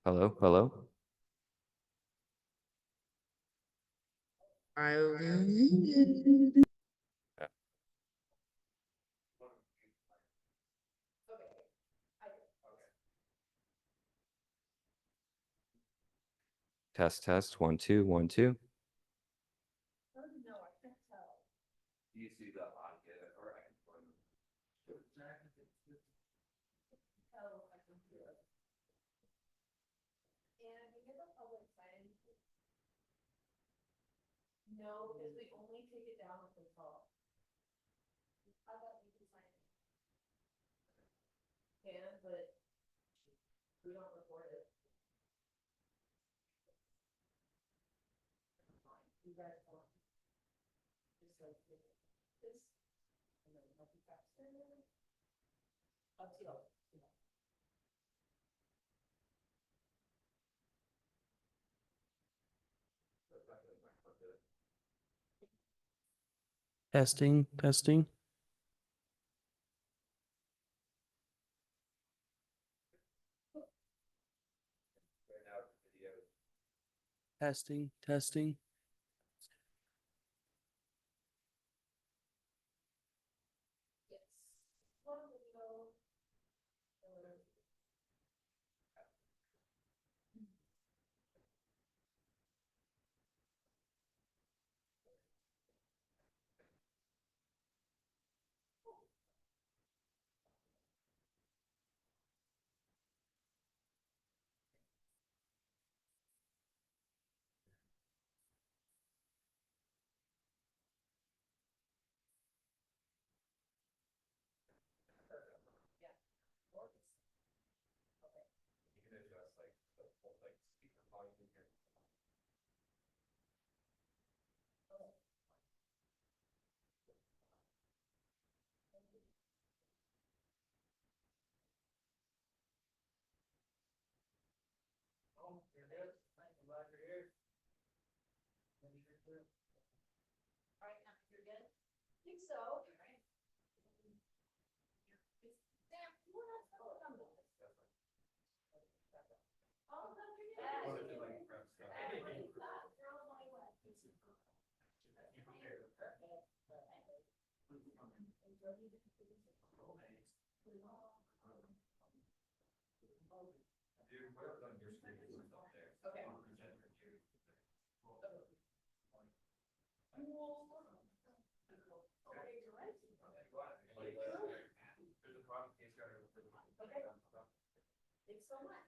Hello, hello. Test, test, 1, 2, 1, 2. Do you see the audio or No, because we only take it down with the top. I thought you could sign it. Can, but we don't record it. You guys want. Just like this. And then help you faster. Up to you. Testing, testing. Testing, testing. Yes. One video. you can adjust like the whole like speaker volume in here. Oh, you're good. I'm glad you're here. All right, now you're good. I think so. All right. Sam, you want to tell them this? Oh, no, you're good. What if you like prep stuff? You're on my way. Dude, whatever's on your screen is up there. Okay. There's a problem case guy. Thanks so much.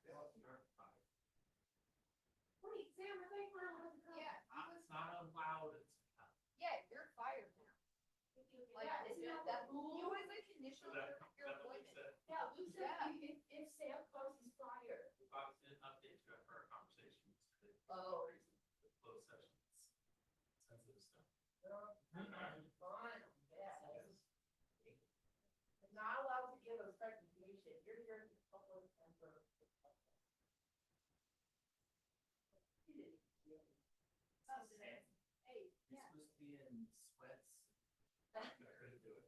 Wait, Sam, I think we're allowed to go. Yeah, It's not allowed. yeah, you're fired now. Like, isn't that the rule? You as a conditional, your appointment. Yeah, Lou said if Sam goes, he's fired. I was in update to our conversations. Oh. Closed sessions. Sensitive stuff. Fine, yeah. You're not allowed to give a presentation. You're here to public member. Hey, You're yeah. supposed to be in sweats. I couldn't do it.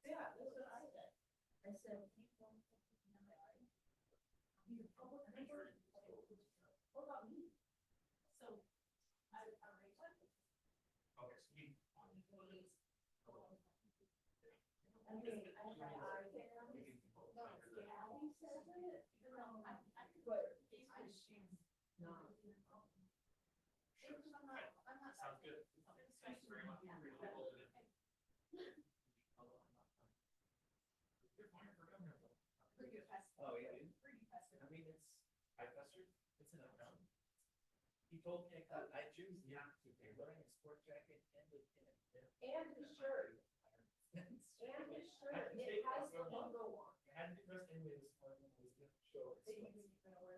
Yeah, that's what I said. I said, keep on. You're public member. What about me? So, I raised it. Okay, so you. I mean, I can. No, yeah, he says it. But no. I'm not. Sounds good. Thanks very much. Really well done. You're fine for governor. Pretty festive. Oh, yeah. Pretty festive. I mean, I festered, it's an unknown. He told me I choose not to be wearing a sport jacket and a pin. And his shirt. And his shirt, it has the logo on. I had to dress anyway this morning, I was gonna show it.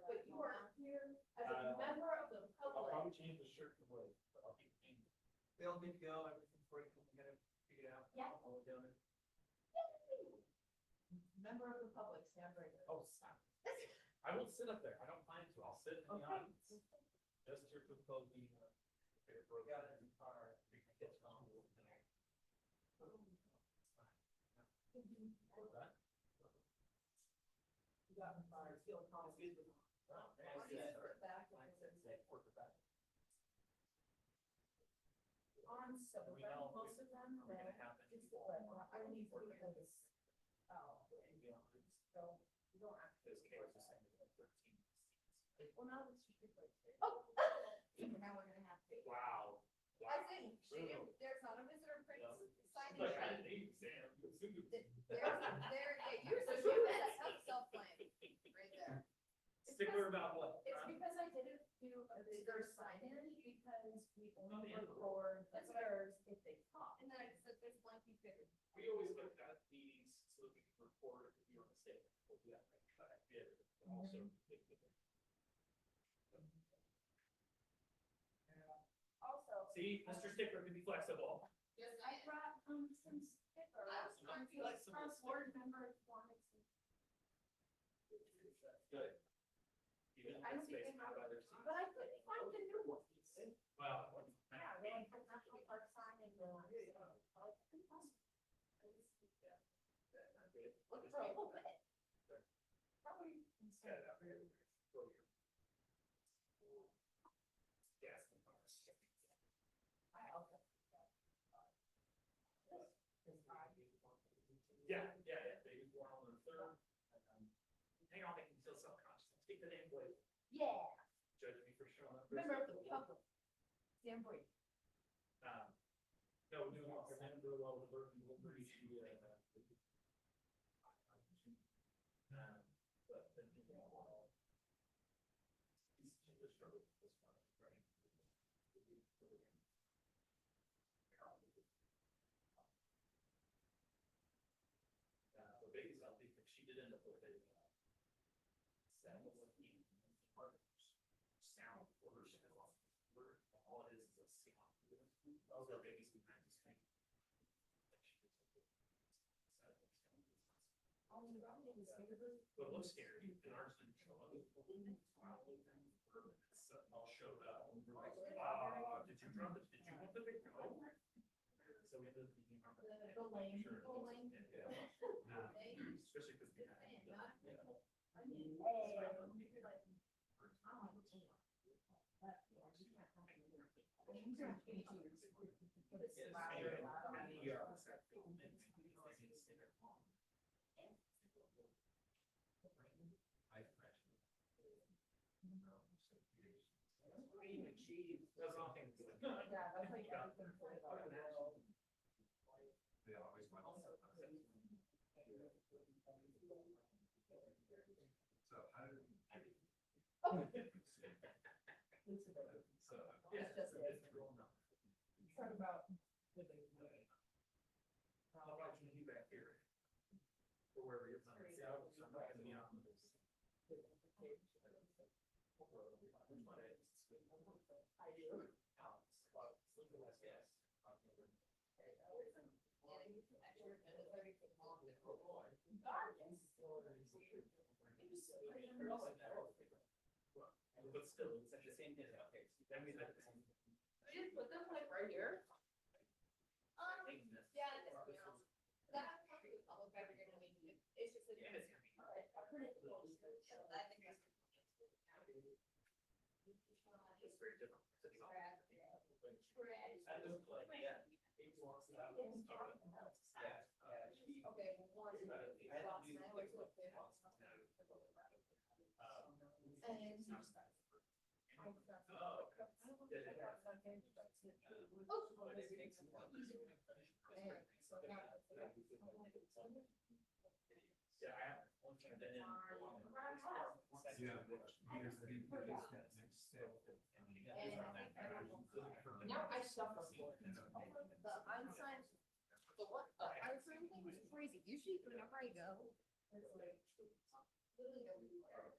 But you are here as a member of the I'll public. probably change the shirt to blue, but I'll keep it. We all need to go, everything's breaking, we gotta figure it out. Yeah. All we're doing. Member of the public, stand right there. Oh, stop. I won't sit up there, I don't plan to, I'll sit in the Okay. audience. Just your proposed meeting. Got it in the car. On some of them, most of them, it's the, I don't need to because, oh, so you don't have to. Well, now it's just like. Oh. Now we're gonna have to. Wow. I think, there's not a visitor sign in. Like, I didn't even say it. Yeah, that's self-plan, right there. Stickler about what? It's because I didn't do a visitor sign in because we only record visitors if they talk. And then I just said there's blanky figure. We always looked at meetings so that we can record if we want to say, we'll do that. Yeah, but also. Also. See, Mr. Stickler can be flexible. Yes, I brought some stickers. I'm flexible. Our board member wanted some. Good. Even I if don't it's think based they on have, others. but I couldn't find the new ones. Well. Yeah, they like put national park sign and the. Look for a little bit. Probably. Yeah, that really. Gas and cars. Yeah, they were on the third. Hang on, I can feel self-conscious. Take the name, boy. Yeah. Judge me for showing up. Remember the public. Stand for you. No, do not remember while the bird will breathe. But then, he's just struggled with this one, right? The baby's healthy, but she did end up with a sound for her. All it is a sound. All the babies behind the screen. But it looks scary. And ours didn't show up. All showed up. Did you drop it? Did you want the big go? So we ended up being on The lane. Sure. The lane. Especially because we had. That's all things. Yeah, that's like everything for the. They always want. So how did? Oh. So, It's just it. Talk about. How about you back here? Or wherever you're from. See, I'm not gonna be on this. I do. But still, it's at the same day. Okay, that means that. We just put them like right here. Yeah, that's probably public better gonna make it. It's just a. Yeah, it's gonna be. I put it close. I think that's. It's very different. Correct. That looks like, yeah. Okay, well, one. Last night was what they have. Yeah, I have one thing that Now I suffer for it. The unsigned, the what, the unsigned thing is crazy. Usually whenever I go, it's like, literally everywhere.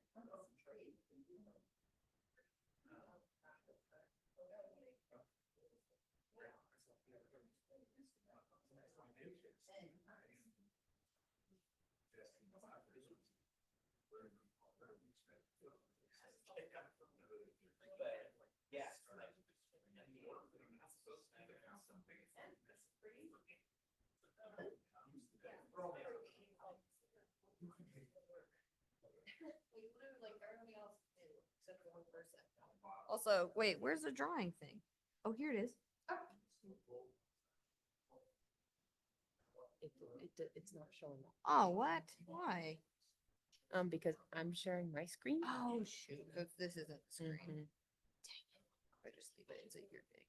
Also, wait, where's the drawing thing? Oh, here it is. It's not showing up. Oh, what? Why? Because I'm sharing my screen. Oh, shoot. This isn't the screen. Mhm. I just leave it. It's a your thing.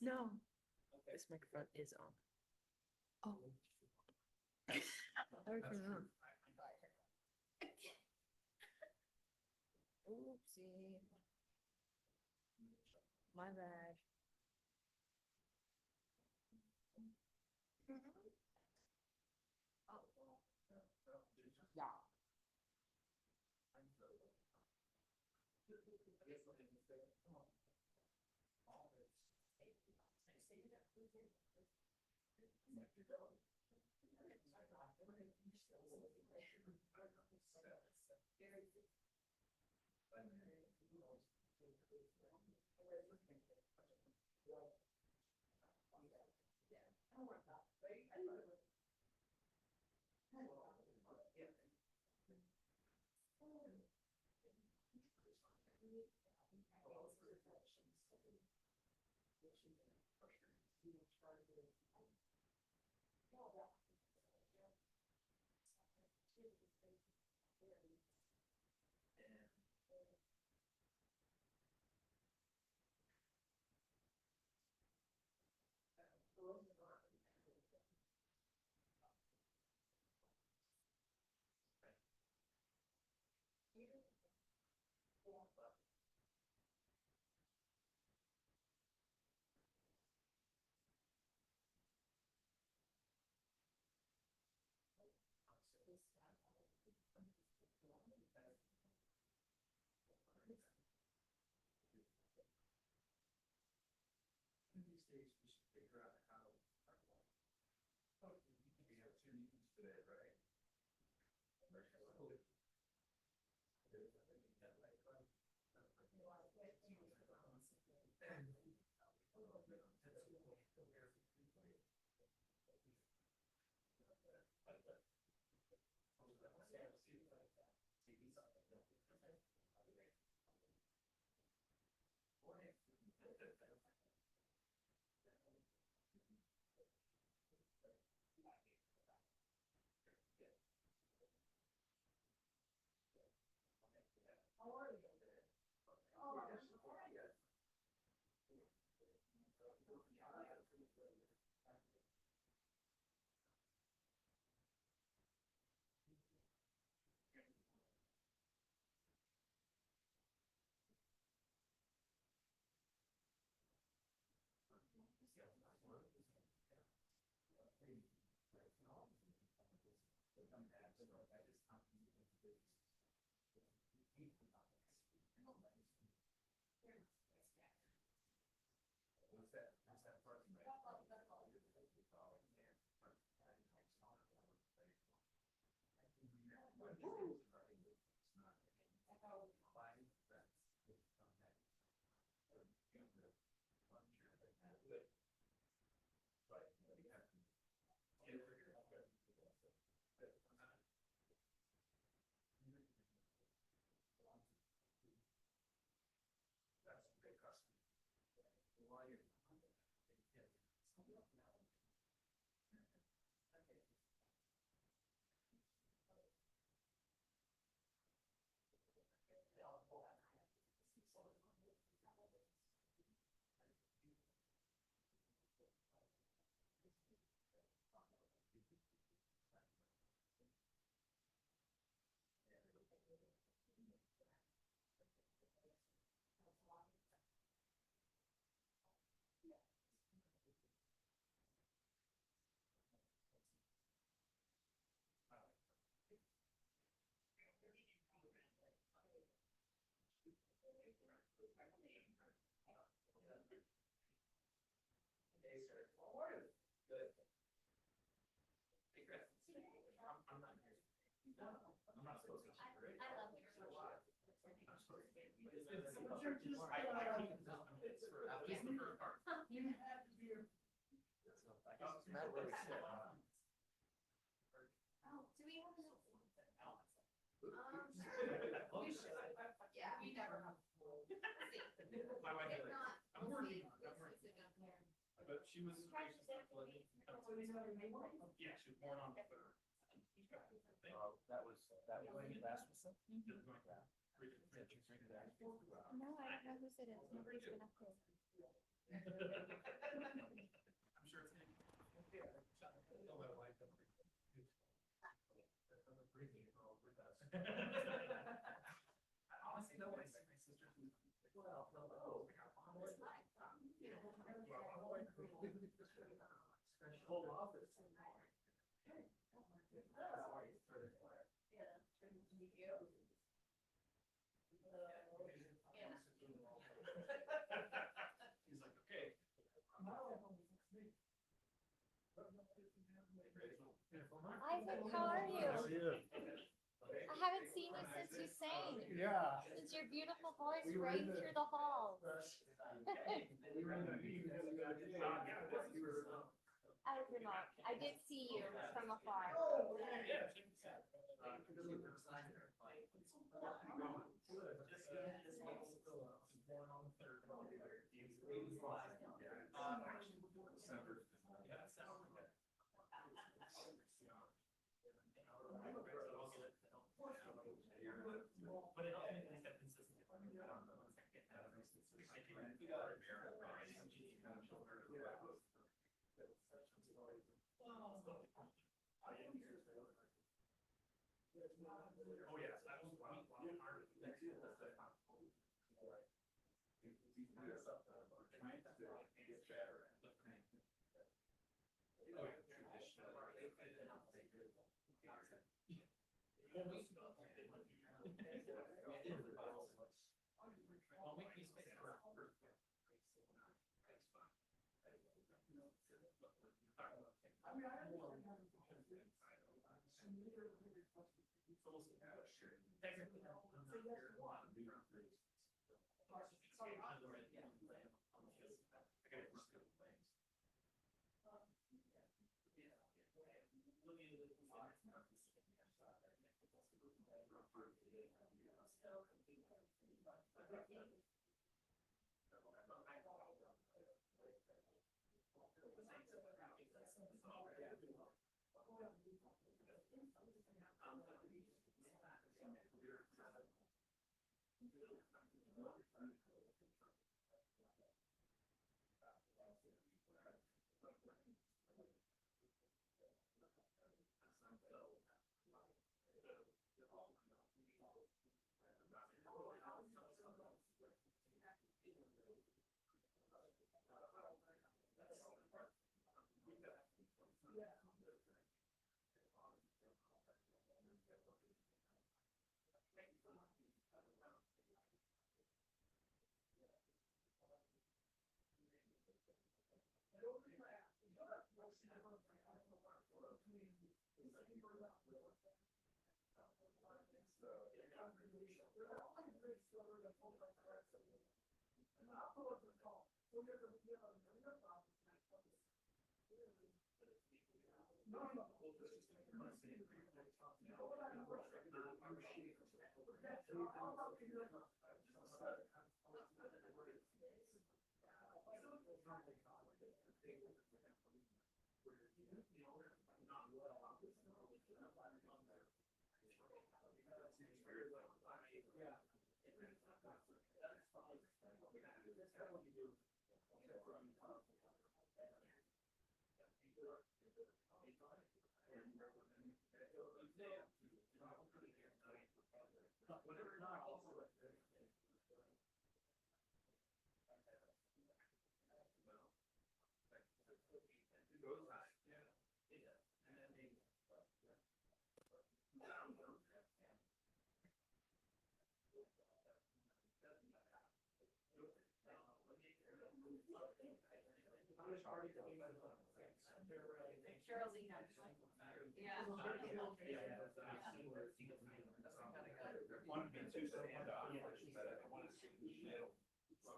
No. This microphone is on. Oh. Oopsie. My bad. Yeah. These days, we should figure out how. We have 2 meetings today, right? What's that? What's that parking right? That's a big customer. While you're. Hey, sir. How are you? Good. Hey, Chris. I'm not here. I'm not supposed to. Right? I love it. I'm supposed to. It's for a car. You have to be. Doesn't matter what we said. Oh, do we have? Sure. We should. Yeah, we never have. But she was gracious enough to let me come to this. Yeah, she was born on the third. That was last week. No, I don't know whose it is. Nobody's been up there. I'm sure it's gonna. I honestly know when I see my sister. Well, hello. Whole office. He's like, okay. Isaac, how are you? I haven't seen you since you sang. Yeah. Since your beautiful voice rang through the halls. I was remote. I did see you from afar. But it helped me at least have consistency. Oh, yes, that was one hard.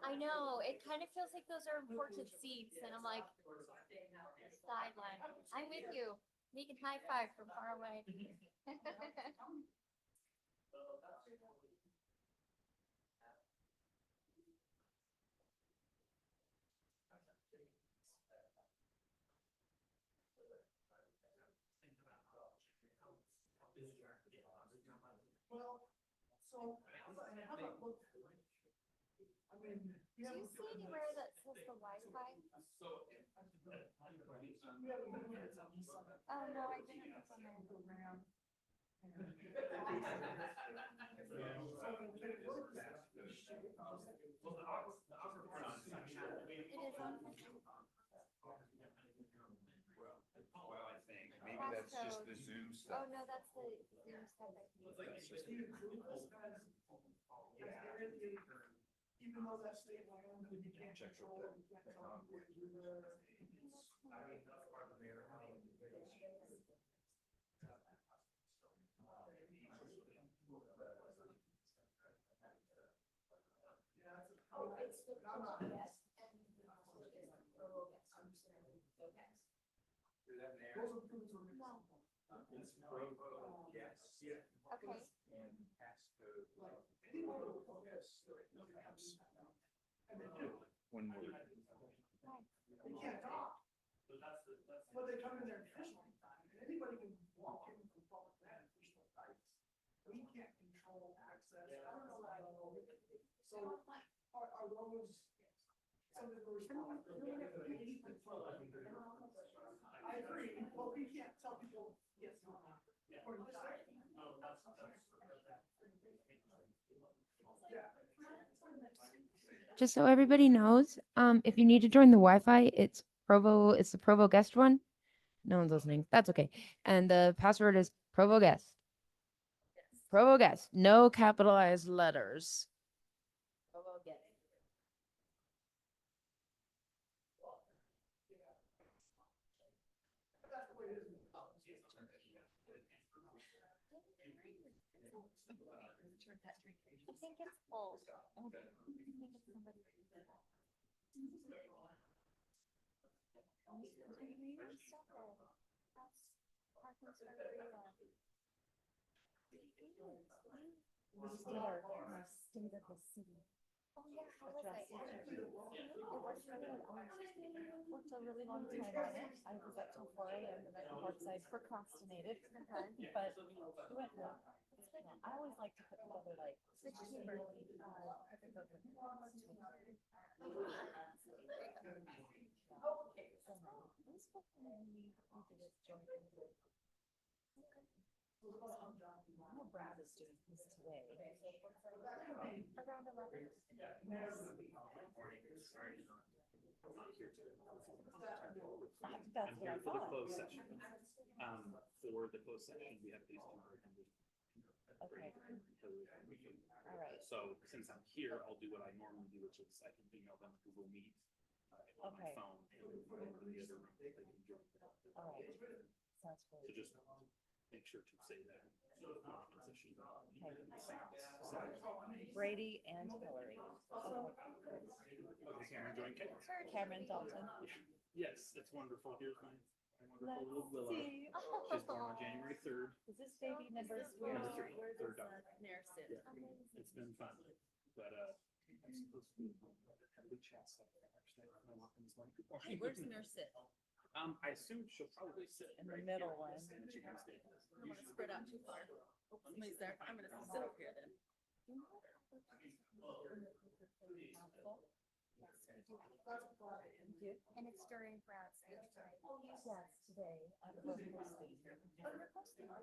I know, it kind of feels like those are important seats, and I'm like, sideline. I'm with you. Making high five from far away. Well, so, how about look? I mean. Do you see anywhere that says the Wi-Fi? Oh, no, I didn't look on there. It is on. Well, I think maybe that's just the Zoom Oh, stuff. no, that's the Zoom stuff. Even though that's state land, you can't control it, you can't tell them what to do there. Oh, it's the provo guest and Is that there? Those are foods where we- No. It's Provo, yes. Okay. And passcode. And they do. One word. They can't talk. But they come in there and fish all the time. And anybody can walk in from public land and fish all night. We can't control access. I don't know what I don't know. So our roads, some of the responsibility. I agree, but we can't tell people, yes, no. Or you say. Yeah. Just so everybody knows, if you need to join the Wi-Fi, it's the Provo guest one. No one's listening. That's okay. And the password is Provo guest. Provo guest. No capitalized letters. Provo guest. I think it's full. I think it's somebody. State of the city. Oh, yeah, how was it? It worked really well. Worked a really long time on it. I was up till 4 a.m. the night before because I procrastinated, but it went well. I always like to put together like 16 I know Brad is doing this today. around 11. That's I'm what I here for the thought. closed session. For the closed session, we have these two. Okay. All right. So since I'm here, I'll do what I normally do, which is I can email them Google Meet on my Okay. phone and then go over to the other room. They can join. All right. Sounds So great. just make sure to say that. Position. Brady and Hillary. Okay. Okay, Cameron, join Kate. Cameron Dalton. Yes, it's wonderful. Here's my wonderful Let's little Willow. see. She's born on January 3rd. Is this baby number Number three, where third does daughter. Nair sit? Yeah. It's been fun, but I'm supposed to have a good chat stuff. Actually, I walked in this morning. Good morning. Where's Nair sit? I assume she'll probably sit In the right middle here, one. and she can stay. I don't want to spread out too far. Somebody's there. I'm going to sit up here then. And it's during Brad's speech tonight. Yes, today. I'm hosting.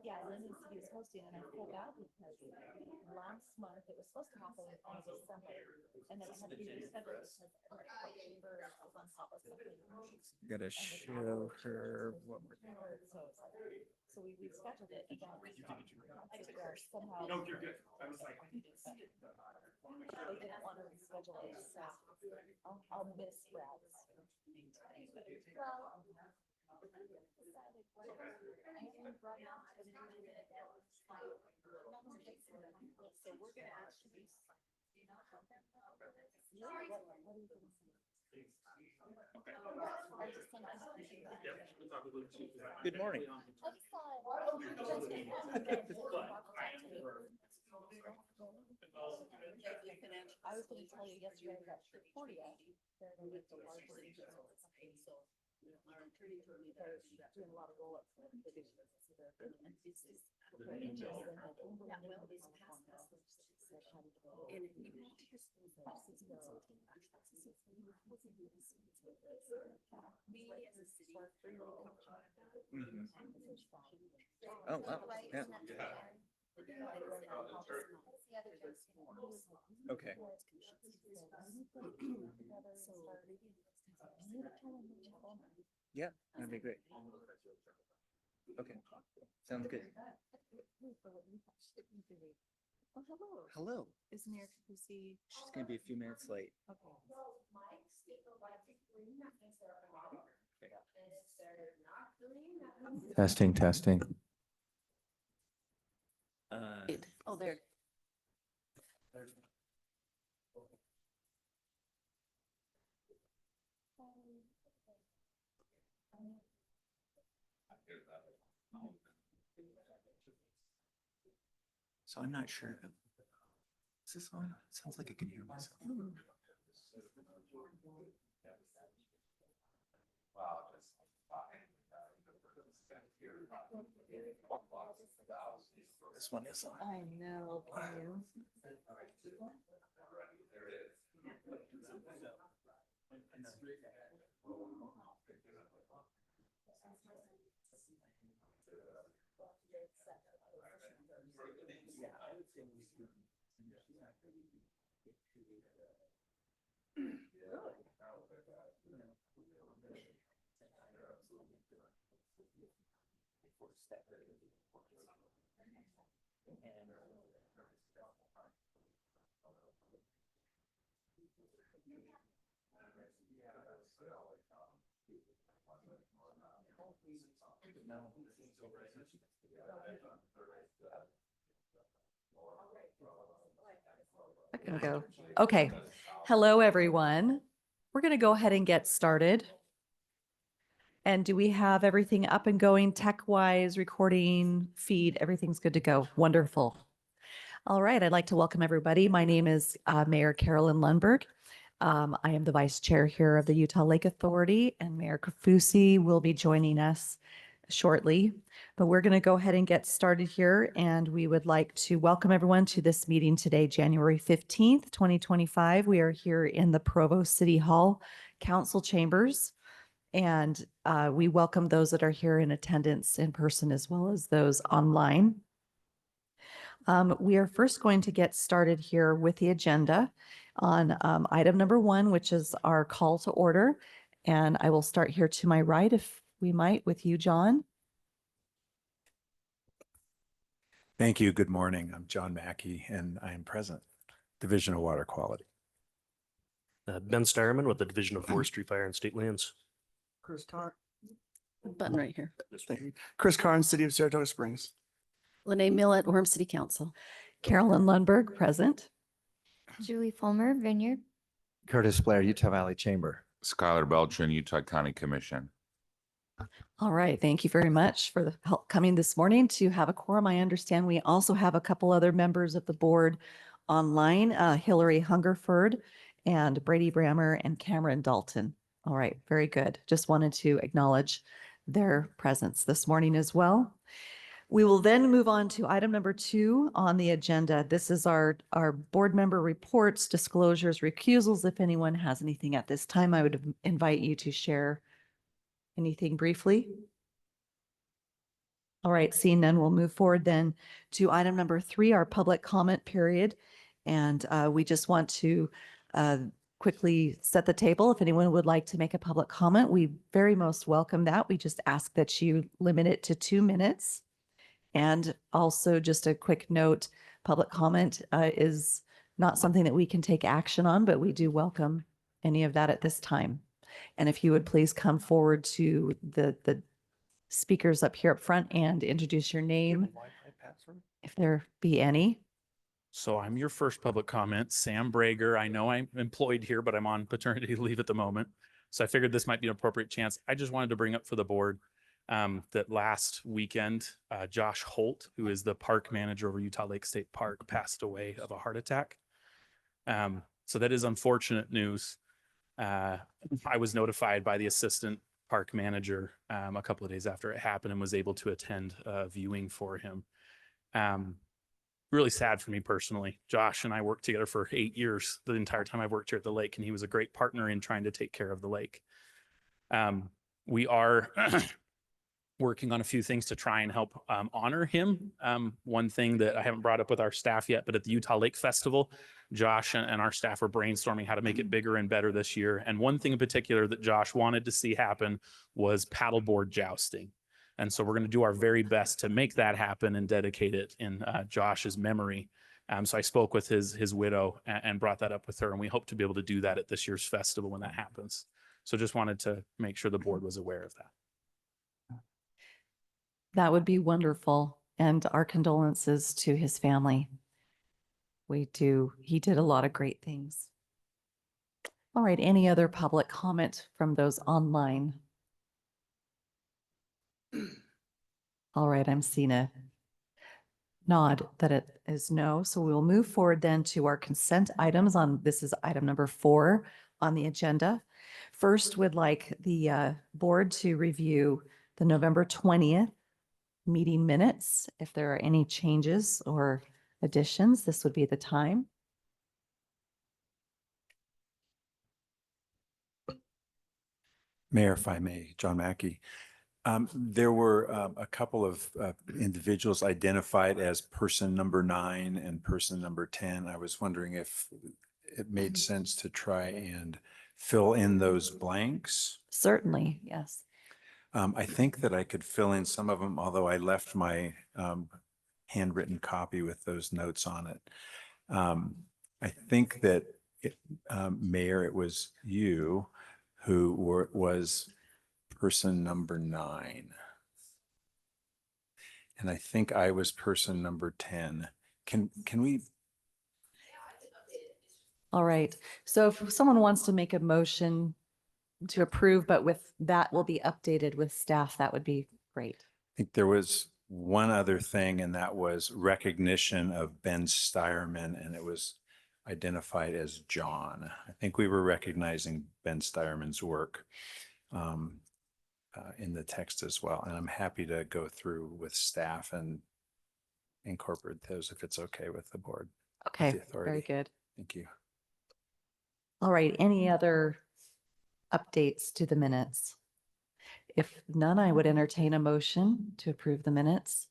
Yeah, Linden City is hosting, and I pulled out because last month it was supposed to happen in December, and then it had to be rescheduled because the chamber was on top of something. Gotta show her what we're. So we rescheduled it again. I just somehow. No, you're good. I was like, They didn't want to reschedule it, so I'll miss Brad's. Well, I decided I brought out to the meeting. So we're gonna actually. I just think it's yeah, we'll talk a little too. Good morning. I was gonna tell you yesterday that Concordia, they're the largest. So doing a lot of roll-ups. Oh, wow. Yeah. Okay. Yeah, that'd be great. Okay. Sounds good. Oh, hello. Hello. Is Mayor Kapusi? She's gonna be a few minutes late. Okay. Testing, testing. Oh, there. So I'm not sure. Is this on? It sounds like I can hear myself. This one is on. I know. Can you? Gonna go. Okay. Hello, everyone. We're going to go ahead and get started. And do we have everything up and going tech-wise, recording, feed? Everything's good to go. Wonderful. All right. I'd like to welcome everybody. My name is Mayor Carolyn Lundberg. I am the vice chair here of the Utah Lake Authority, and Mayor Kafusi will be joining us shortly. But we're going to go ahead and get started here, and we would like to welcome everyone to this meeting today, January 15th, 2025. We are here in the Provo City Hall Council Chambers, and we welcome those that are here in attendance in person as well as those online. We are first going to get started here with the agenda on item number 1, which is our call to order. And I will start here to my right, if we might, with you, John. Thank you. Good morning. I'm John Mackey, and I am present. Division of Water Quality. Ben Starman with the Division of Forestry, Fire and State Lands. Chris Carr. Button right here. Thank you. Chris Carr, City of Saratoga Springs. Lene Millet, Orem City Council. Carolyn Lundberg, present. Julie Fulmer, Vineyard. Curtis Blair, Utah Valley Chamber. Skylar Beltran, Utah County Commission. All right. Thank you very much for the help coming this morning to have a quorum. I understand we also have a couple other members of the board online, Hillary Hungerford and Brady Brammer and Cameron Dalton. All right. Very good. Just wanted to acknowledge their presence this morning as well. We will then move on to item number 2 on the agenda. This is our board member reports, disclosures, recusals. If anyone has anything at this time, I would invite you to share anything briefly. All right, seeing none, we'll move forward then to item number 3, our public comment period. And we just want to quickly set the table. If anyone would like to make a public comment, we very most welcome that. We just ask that you limit it to 2 minutes. And also just a quick note, public comment is not something that we can take action on, but we do welcome any of that at this time. And if you would please come forward to the speakers up here up front and introduce your name, if there be any. So I'm your first public comment, Sam Brager. I know I'm employed here, but I'm on paternity leave at the moment. So I figured this might be an appropriate chance. I just wanted to bring up for the board that last weekend, Josh Holt, who is the park manager over Utah Lake State Park, passed away of a heart attack. So that is unfortunate news. I was notified by the assistant park manager a couple of days after it happened and was able to attend a viewing for him. Really sad for me personally. Josh and I worked together for 8 years, the entire time I've worked here at the lake, and he was a great partner in trying to take care of the lake. We are working on a few things to try and help honor him. One thing that I haven't brought up with our staff yet, but at the Utah Lake Festival, Josh and our staff are brainstorming how to make it bigger and better this year. And one thing in particular that Josh wanted to see happen was paddleboard jousting. And so we're going to do our very best to make that happen and dedicate it in Josh's memory. So I spoke with his widow and brought that up with her, and we hope to be able to do that at this year's festival when that happens. So just wanted to make sure the board was aware of that. That would be wonderful. And our condolences to his family. He did a lot of great things. All right, any other public comment from those online? All right, I'm seeing a nod that it is no. So we will move forward then to our consent items this is item number 4 on the agenda. First, would like the board to review the November 20th meeting minutes. If there are any changes or additions, this would be the time. Mayor, if I may, John Mackey. There were a couple of individuals identified as person number 9 and person number 10. I was wondering if it made sense to try and fill in those blanks. Certainly, yes. I think that I could fill in some of them, although I left my handwritten copy with those notes on it. I think that, Mayor, it was you who was person number 9. And I think I was person number 10. Can we? All right. So if someone wants to make a motion to approve, but with that will be updated with staff, that would be great. I think there was one other thing, and that was recognition of Ben Steierman, and it was identified as John. I think we were recognizing Ben Steierman's work in the text as well. And I'm happy to go through with staff and incorporate those if it's okay with the board. Okay, the authority. very good. Thank you. All right, any other updates to the minutes? If none, I would entertain a motion to approve the minutes.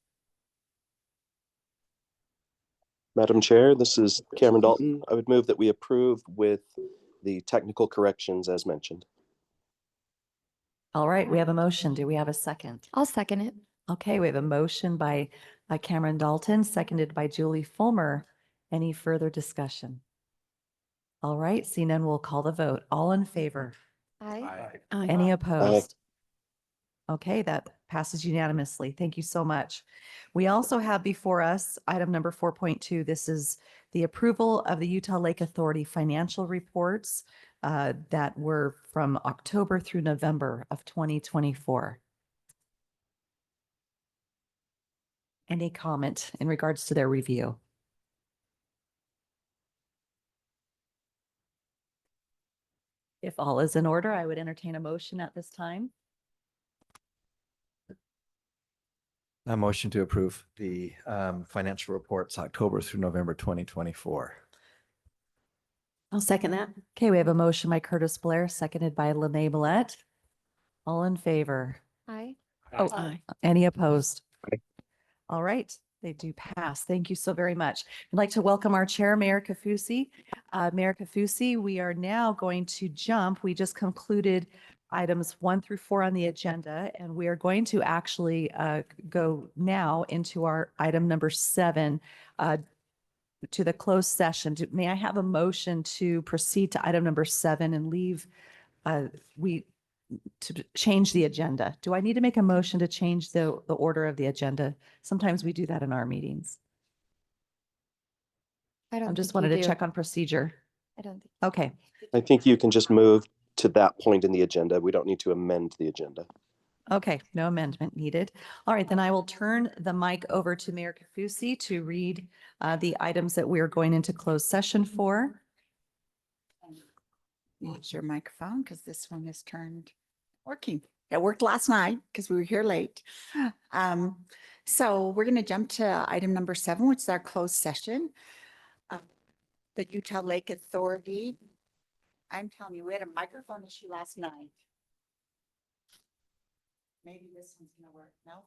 Madam Chair, this is Cameron Dalton. I would move that we approve with the technical corrections as mentioned. All right, we have a motion. Do we have a second? I'll second it. Okay, we have a motion by Cameron Dalton, seconded by Julie Fulmer. Any further discussion? All right, seeing none, we'll call the vote. All in favor? Aye. Any opposed? Okay, that passes unanimously. Thank you so much. We also have before us item number 4.2. This is the approval of the Utah Lake Authority financial reports that were from October through November of 2024. Any comment in regards to their review? If all is in order, I would entertain a motion at this time. A motion to approve the financial reports October through November 2024. I'll second that. Okay, we have a motion by Curtis Blair, seconded by Lene Millette. All in favor? Aye. Oh, Aye. any opposed? Aye. All right, they do pass. Thank you so very much. I'd like to welcome our chair, Mayor Kafusi. Mayor Kafusi, we are now going to jump. We just concluded items 1 through 4 on the agenda, and we are going to actually go now into our item number 7 to the closed session. May I have a motion to proceed to item number 7 and leave to change the agenda? Do I need to make a motion to change the order of the agenda? Sometimes we do that in our meetings. I don't I just think you wanted to do. check on procedure. I don't think. Okay. I think you can just move to that point in the agenda. We don't need to amend the agenda. Okay, no amendment needed. All right, then I will turn the mic over to Mayor Kafusi to read the items that we are going into closed session for. Use your microphone because this one is turned working. It worked last night because we were here late. So we're going to jump to item number 7, which is our closed session. The Utah Lake Authority. I'm telling you, we had a microphone issue last night. Maybe this one's going to work. No.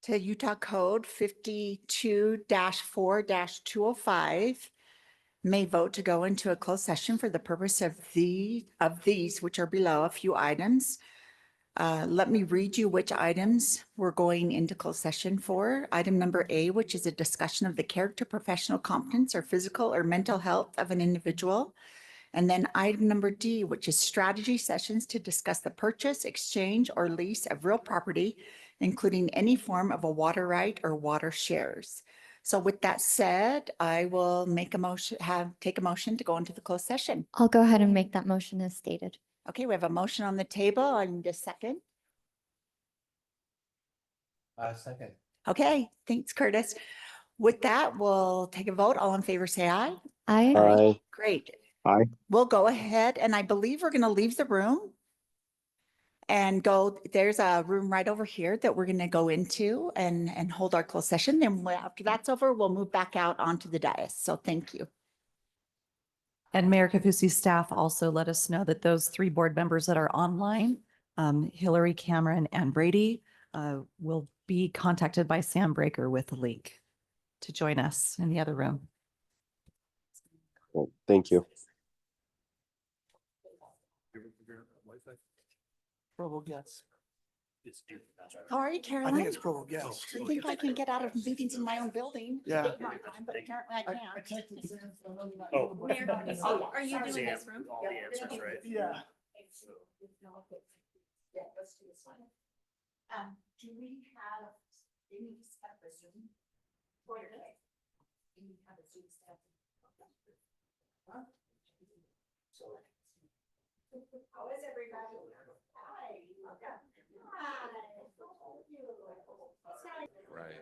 To Utah Code 52-4-205. May vote to go into a closed session for the purpose of these, which are below, a few items. Let me read you which items we're going into closed session for. Item number A, which is a discussion of the character, professional competence, or physical or mental health of an individual. And then item number D, which is strategy sessions to discuss the purchase, exchange, or lease of real property, including any form of a water right or water shares. So with that said, I will take a motion to go into the closed session. I'll go ahead and make that motion as stated. Okay, we have a motion on the table. I need a second. Second. Okay, thanks, Curtis. With that, we'll take a vote. All in favor, say aye. Aye. Aye. Great. Aye. We'll go ahead, and I believe we're going to leave the room and go. There's a room right over here that we're going to go into and hold our closed session. Then after that's over, we'll move back out onto the dais. So thank you. And Mayor Kafusi's staff also let us know that those 3 board members that are online, Hillary, Cameron, and Brady, will be contacted by Sam Breaker with a link to join us in the other room. Well, thank you. Provo, yes. How are you, Caroline? Provo, yes. I think I can get out of meetings in my own building. Yeah. But apparently I can't. Oh. Are you doing this room? All the answers, right? Yeah. Yeah, let's do this one. Do we have any step for Zoom? For today? Do we have a Zoom step? Huh? How is everybody? Hi. Hi. Right.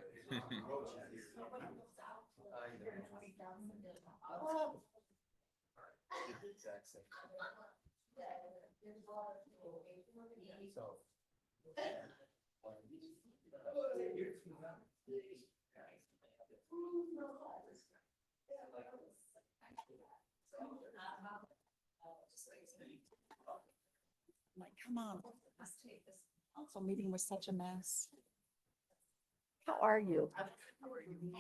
Like, come on. Council meeting was such a mess. How are you? I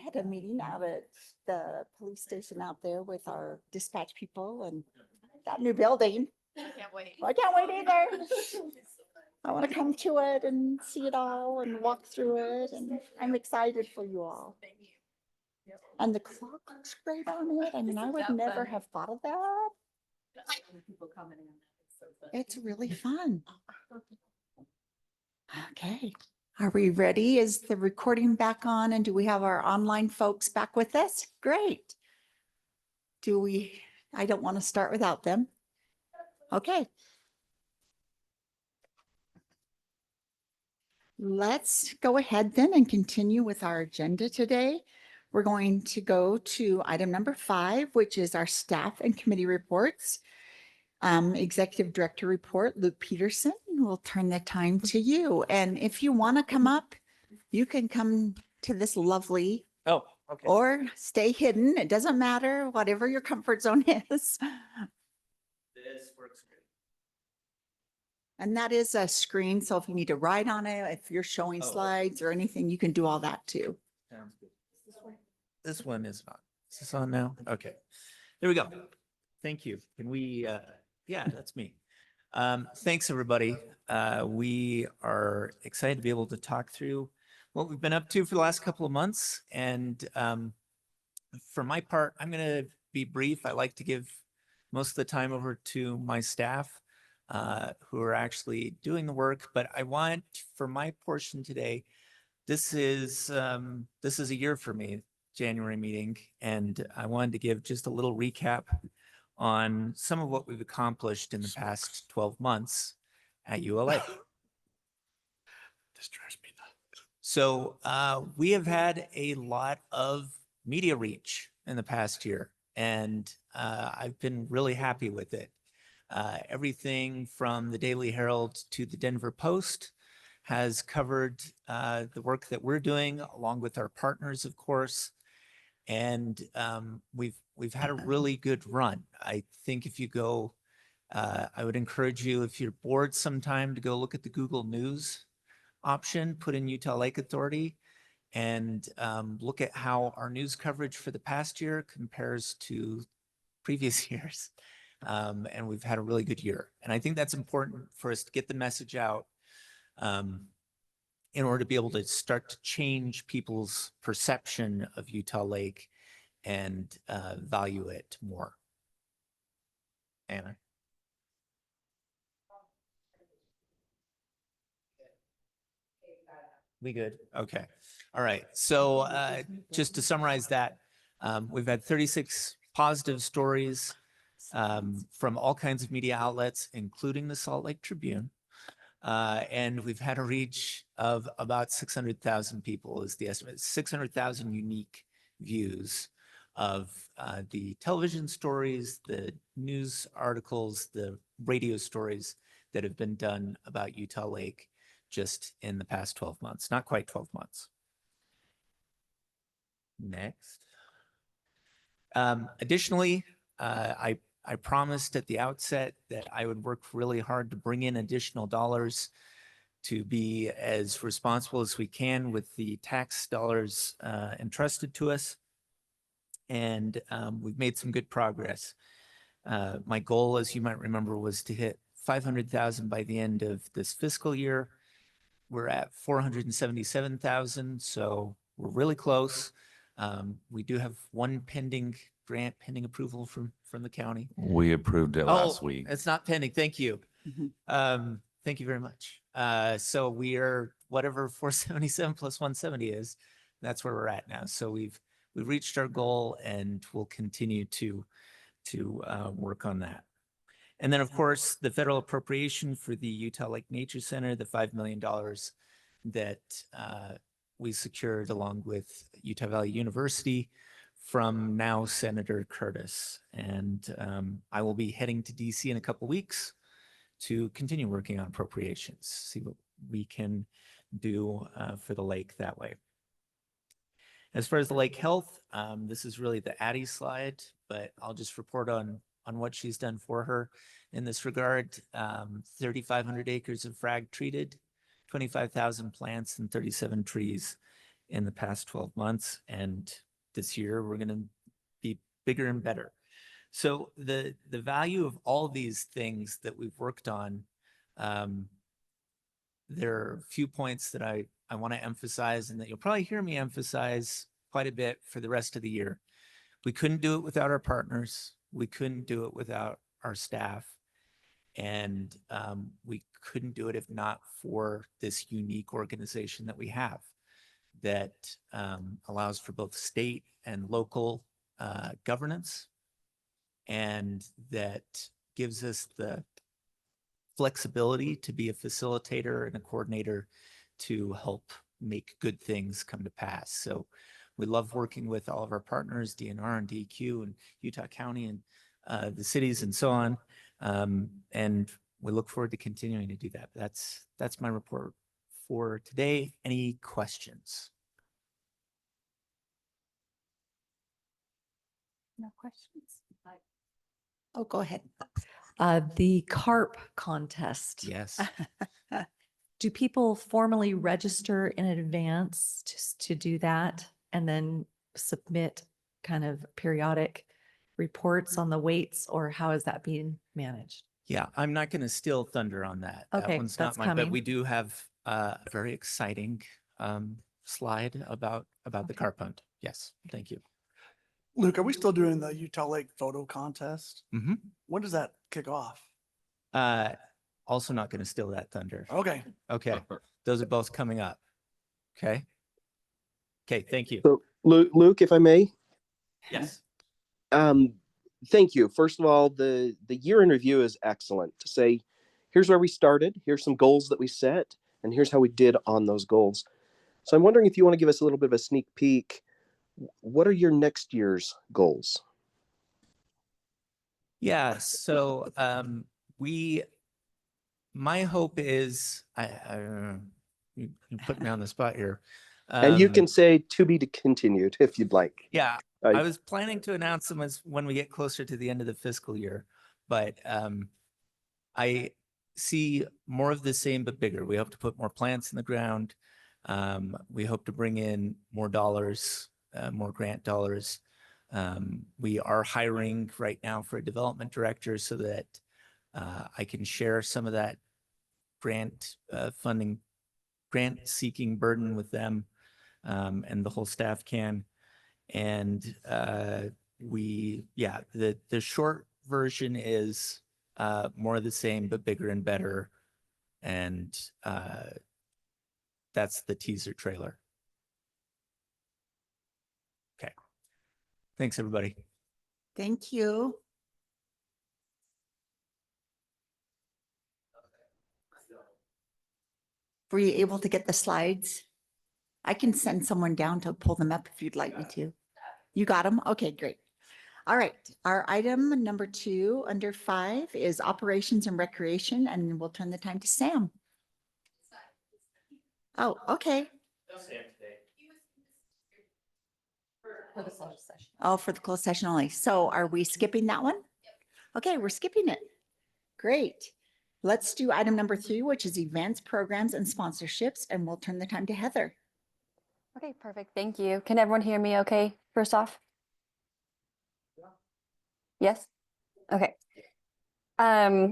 had a meeting out at the police station out there with our dispatch people and that new building. I can't wait. I can't wait either. I want to come to it and see it all and walk through it, and I'm excited for you all. And the clock looks great on it. I mean, I would never have thought of that. It's really fun. Okay, are we ready? Is the recording back on, and do we have our online folks back with us? Great. I don't want to start without them. Okay. Let's go ahead then and continue with our agenda today. We're going to go to item number 5, which is our staff and committee reports. Executive Director report, Luke Peterson. We'll turn the time to you. And if you want to come up, you can come to this lovely. Oh, okay. Or stay hidden. It doesn't matter, whatever your comfort zone is. This works great. And that is a screen. So if you need to write on it, if you're showing slides or anything, you can do all that too. Sounds good. This one is on. Is this on now? Okay. There we go. Thank you. Can we, yeah, that's me. Thanks, everybody. We are excited to be able to talk through what we've been up to for the last couple of months. And for my part, I'm going to be brief. I like to give most of the time over to my staff who are actually doing the work. But I want, for my portion today, this is a year for me, January meeting, and I wanted to give just a little recap on some of what we've accomplished in the past 12 months at ULA. This drives me nuts. So we have had a lot of media reach in the past year, and I've been really happy with it. Everything from the Daily Herald to the Denver Post has covered the work that we're doing, along with our partners, of course. And we've had a really good run. I think if you go, I would encourage you, if you're bored sometime, to go look at the Google News option, put in Utah Lake Authority, and look at how our news coverage for the past year compares to previous years. And we've had a really good year. And I think that's important for us to get the message out in order to be able to start to change people's perception of Utah Lake and value it more. Anna? We good? Okay. All right. So just to summarize that, we've had 36 positive stories from all kinds of media outlets, including the Salt Lake Tribune. And we've had a reach of about 600,000 people is the estimate, 600,000 unique views of the television stories, the news articles, the radio stories that have been done about Utah Lake just in the past 12 months, not quite 12 months. Next. Additionally, I promised at the outset that I would work really hard to bring in additional dollars to be as responsible as we can with the tax dollars entrusted to us. And we've made some good progress. My goal, as you might remember, was to hit 500,000 by the end of this fiscal year. We're at 477,000, so we're really close. We do have one grant pending approval from the county. We approved it last week. It's not pending. Thank you. Thank you very much. So we are whatever 477 plus 170 is, that's where we're at now. So we've reached our goal, and we'll continue to work on that. And then, of course, the federal appropriation for the Utah Lake Nature Center, the $5 million that we secured along with Utah Valley University from now Senator Curtis. And I will be heading to DC in a couple weeks to continue working on appropriations, see what we can do for the lake that way. As far as the lake health, this is really the Addie slide, but I'll just report on what she's done for her in this regard. 3,500 acres of frag treated, 25,000 plants and 37 trees in the past 12 months. And this year we're going to be bigger and better. So the value of all these things that we've worked on, there are a few points that I want to emphasize, and that you'll probably hear me emphasize quite a bit for the rest of the year. We couldn't do it without our partners. We couldn't do it without our staff. And we couldn't do it if not for this unique organization that we have that allows for both state and local governance, and that gives us the flexibility to be a facilitator and a coordinator to help make good things come to pass. So we love working with all of our partners, DNR and DEQ and Utah County and the cities and so on. And we look forward to continuing to do that. That's my report for today. Any questions? No questions. Oh, go ahead. The carp contest. Yes. Do people formally register in advance to do that and then submit kind of periodic reports on the weights, or how is that being managed? Yeah, I'm not going to steal thunder on that. That Okay, one's that's not mine, but coming. we do have a very exciting slide about the carp hunt. Yes, thank you. Luke, are we still doing the Utah Lake photo contest? Mhm. When does that kick off? Also not going to steal that thunder. Okay. Okay, those are both coming up. Okay. Okay, thank you. So Luke, if I may. Yes. Thank you. First of all, the year in review is excellent to say, here's where we started, here's some goals that we set, and here's how we did on those goals. So I'm wondering if you want to give us a little bit of a sneak peek. What are your next year's goals? Yeah, so my hope is, you put me on the spot here. And you can Um, say to be continued if you'd like. Yeah, I- I was planning to announce them as when we get closer to the end of the fiscal year, but I see more of the same but bigger. We hope to put more plants in the ground. We hope to bring in more dollars, more grant dollars. We are hiring right now for a development director so that I can share some of that grant funding, grant seeking burden with them, and the whole staff can. And the short version is more of the same, but bigger and better. And that's the teaser trailer. Okay. Thanks, everybody. Thank you. Were you able to get the slides? I can send someone down to pull them up if you'd like me to. You got them? Okay, great. All right, our item number 2 under 5 is operations and recreation, and we'll turn the time to Sam. Oh, okay. Oh, for the closed session only. So are we skipping that one? Okay, we're skipping it. Great. Let's do item number 3, which is events, programs, and sponsorships, and we'll turn the time to Heather. Okay, perfect. Thank you. Can everyone hear me okay, first off? Yes? Okay.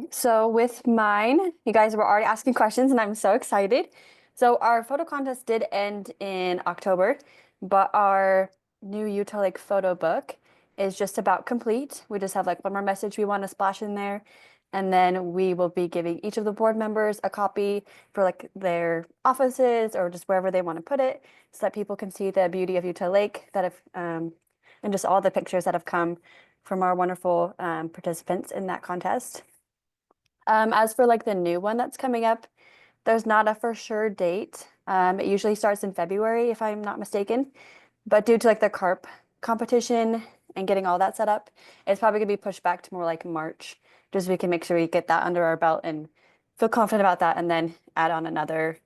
So with mine, you guys were already asking questions and I'm so excited. So our photo contest did end in October, but our new Utah Lake photo book is just about complete. We just have like one more message we want to splash in there. And then we will be giving each of the board members a copy for like their offices or just wherever they want to put it so that people can see the beauty of Utah Lake that have, and just all the pictures that have come from our wonderful participants in that contest. As for like the new one that's coming up, there's not a for sure date. It usually starts in February, if I'm not mistaken, but due to like the carp competition and getting all that set up, it's probably gonna be pushed back to more like March, just so we can make sure we get that under our belt and feel confident about that, and then add on another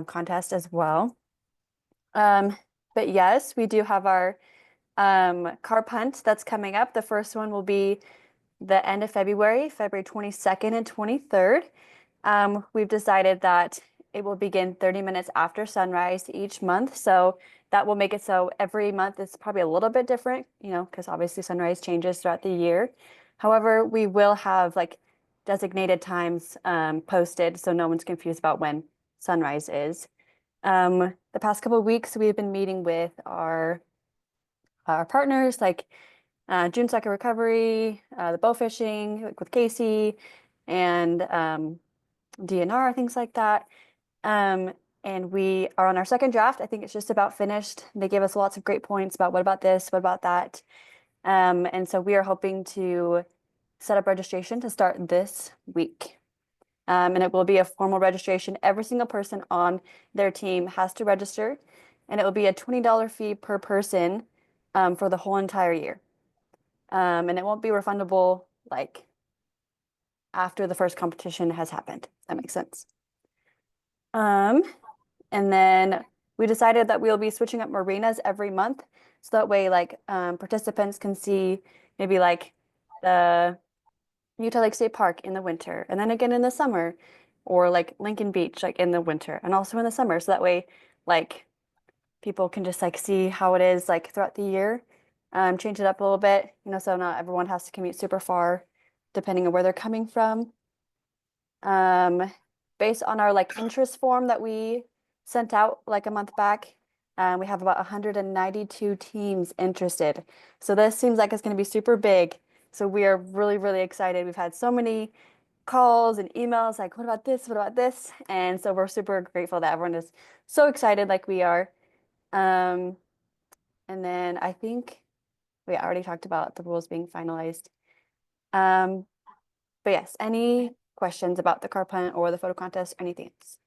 contest as well. But yes, we do have our carp hunt that's coming up. The first one will be the end of February, February 22nd and 23rd. We've decided that it will begin 30 minutes after sunrise each month. So that will make it so every month it's probably a little bit different, you know, because obviously sunrise changes throughout the year. However, we will have like designated times posted so no one's confused about when sunrise is. The past couple of weeks, we've been meeting with our partners like June Sucker Recovery, the bow fishing like with Casey, and DNR, things like that. And we are on our second draft. I think it's just about finished. They gave us lots of great points about what about this, what about that. And so we are hoping to set up registration to start this week. And it will be a formal registration. Every single person on their team has to register, and it will be a $20 fee per person for the whole entire year. And it won't be refundable like after the first competition has happened. That makes sense. And then we decided that we'll be switching up marinas every month. So that way like participants can see maybe like the Utah Lake State Park in the winter, and then again in the summer, or like Lincoln Beach like in the winter and also in the summer. So that way like people can just like see how it is like throughout the year. Change it up a little bit, you know, so not everyone has to commute super far depending on where they're coming from. Based on our like interest form that we sent out like a month back, we have about 192 teams interested. So this seems like it's going to be super big. So we are really, really excited. We've had so many calls and emails like, what about this? What about this? And so we're super grateful that everyone is so excited like we are. And then I think we already talked about the rules being finalized. But yes, any questions about the carp hunt or the photo contest or anything else?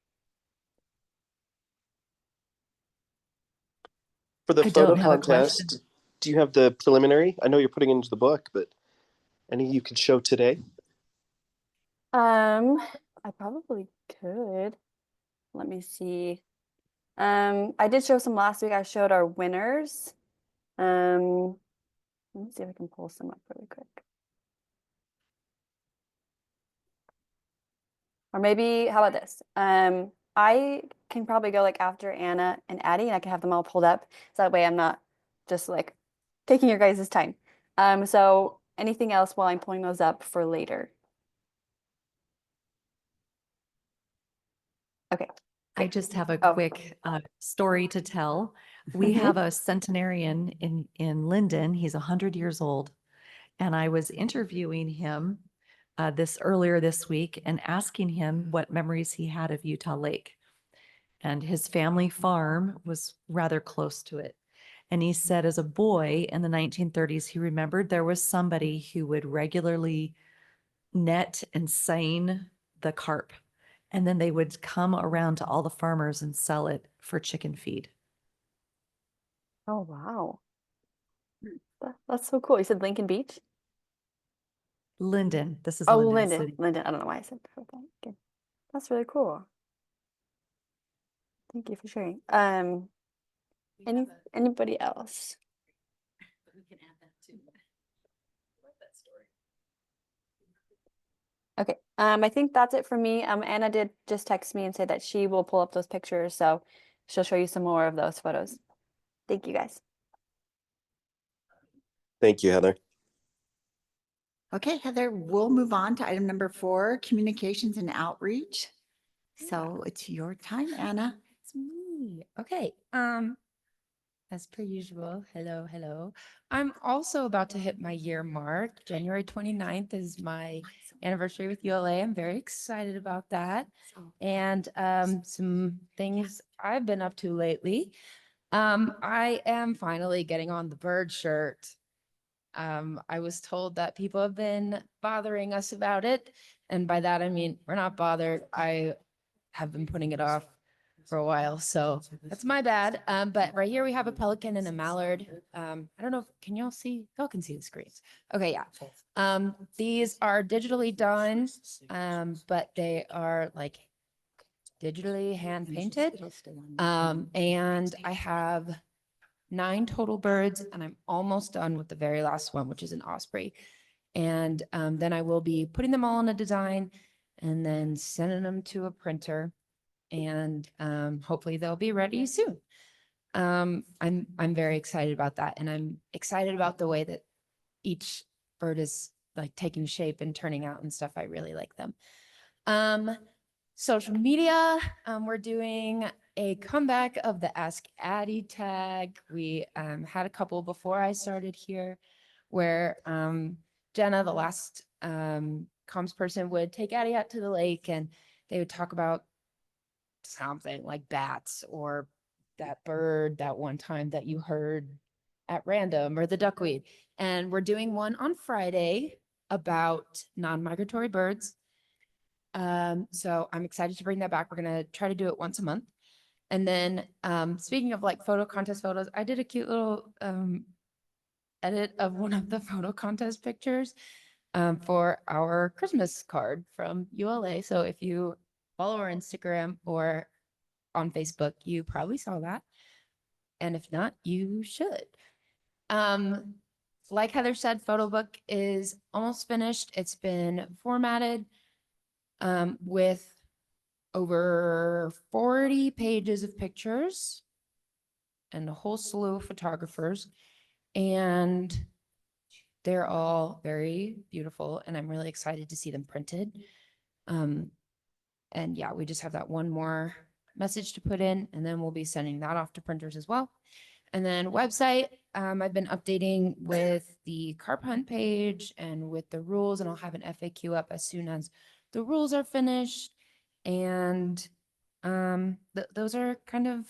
For the I photo don't have a question. contest, do you have the preliminary? I know you're putting it into the book, but any you could show today? I probably could. Let me see. I did show some last week. I showed our winners. Let me see if I can pull some up really quick. Or maybe, how about this? I can probably go like after Anna and Addie, and I can have them all pulled up. So that way I'm not just like taking your guys' time. So anything else while I'm pulling those up for later? Okay. I just have a Oh. quick story to tell. We have a centenarian in Linden. He's 100 years old. And I was interviewing him earlier this week and asking him what memories he had of Utah Lake. And his family farm was rather close to it. And he said as a boy in the 1930s, he remembered there was somebody who would regularly net and seine the carp. And then they would come around to all the farmers and sell it for chicken feed. Oh, wow. That's so cool. You said Lincoln Beach? Linden. This is Oh, Linden Linden. City. Linden. I don't know why I said that. Okay. That's really cool. Thank you for sharing. Anybody else? We can add that too. I love that story. Okay. I think that's it for me. Anna did just text me and say that she will pull up those pictures, so she'll show you some more of those photos. Thank you guys. Thank you, Heather. Okay, Heather, we'll move on to item number 4, communications and outreach. So it's your time, Anna. It's me. Okay. As per usual, hello. I'm also about to hit my year mark. January 29th is my anniversary with ULA. I'm very excited about that. And some things I've been up to lately. I am finally getting on the bird shirt. I was told that people have been bothering us about it. And by that, I mean, we're not bothered. I have been putting it off for a while, so that's my bad. But right here we have a pelican and a mallard. I don't know, can y'all see? Y'all can see the screens. Okay, yeah. These are digitally done, but they are like digitally hand painted. And I have 9 total birds, and I'm almost done with the very last one, which is an osprey. And then I will be putting them all in a design and then sending them to a printer, and hopefully they'll be ready soon. I'm very excited about that, and I'm excited about the way that each bird is like taking shape and turning out and stuff. I really like them. Social media, we're doing a comeback of the Ask Addie tag. We had a couple before I started here where Jenna, the last comms person, would take Addie out to the lake and they would talk about something like bats or that bird that one time that you heard at random or the duckweed. And we're doing one on Friday about non-migratory birds. So I'm excited to bring that back. We're going to try to do it once a month. And then speaking of like photo contest photos, I did a cute little edit of one of the photo contest pictures for our Christmas card from ULA. So if you follow our Instagram or on Facebook, you probably saw that. And if not, you should. Like Heather said, photo book is almost finished. It's been formatted with over 40 pages of pictures and a whole slew of photographers. And they're all very beautiful, and I'm really excited to see them printed. And yeah, we just have that one more message to put in, and then we'll be sending that off to printers as well. And then website, I've been updating with the carp hunt page and with the rules, and I'll have an FAQ up as soon as the rules are finished. And those are kind of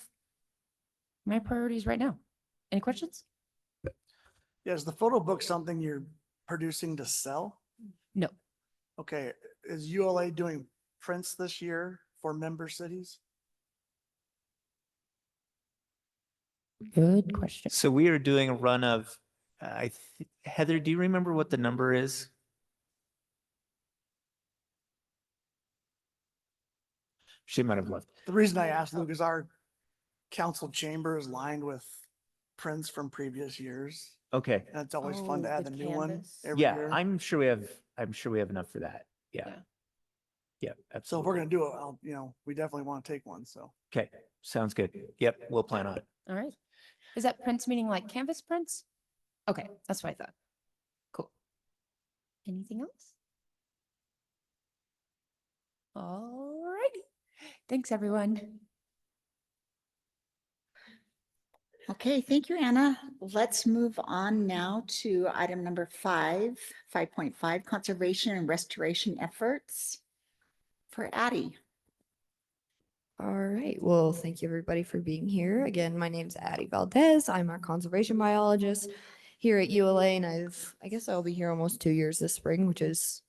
my priorities right now. Any questions? Yeah, is the photo book something you're producing to sell? No. Okay, is ULA doing prints this year for member cities? Good question. So we are doing a run of, Heather, do you remember what the number is? She might have left. The reason I asked Luke is our council chamber is lined with prints from previous years. Okay. And it's always fun to add the new one every Yeah, year. I'm sure we have enough for that. Yeah. Yeah. Yeah, So if absolutely. we're gonna do it, we definitely want to take one, so. Okay, sounds good. Yep, we'll plan on it. All right. Is that prints meaning like canvas prints? Okay, that's what I thought. Cool. Anything else? All righty. Thanks, everyone. Okay, thank you, Anna. Let's move on now to item number 5.5, conservation and restoration efforts for Addie. All right. Well, thank you everybody for being here. Again, my name's Addie Valdez. I'm our conservation biologist here at ULA, and I guess I'll be here almost 2 years this spring, which is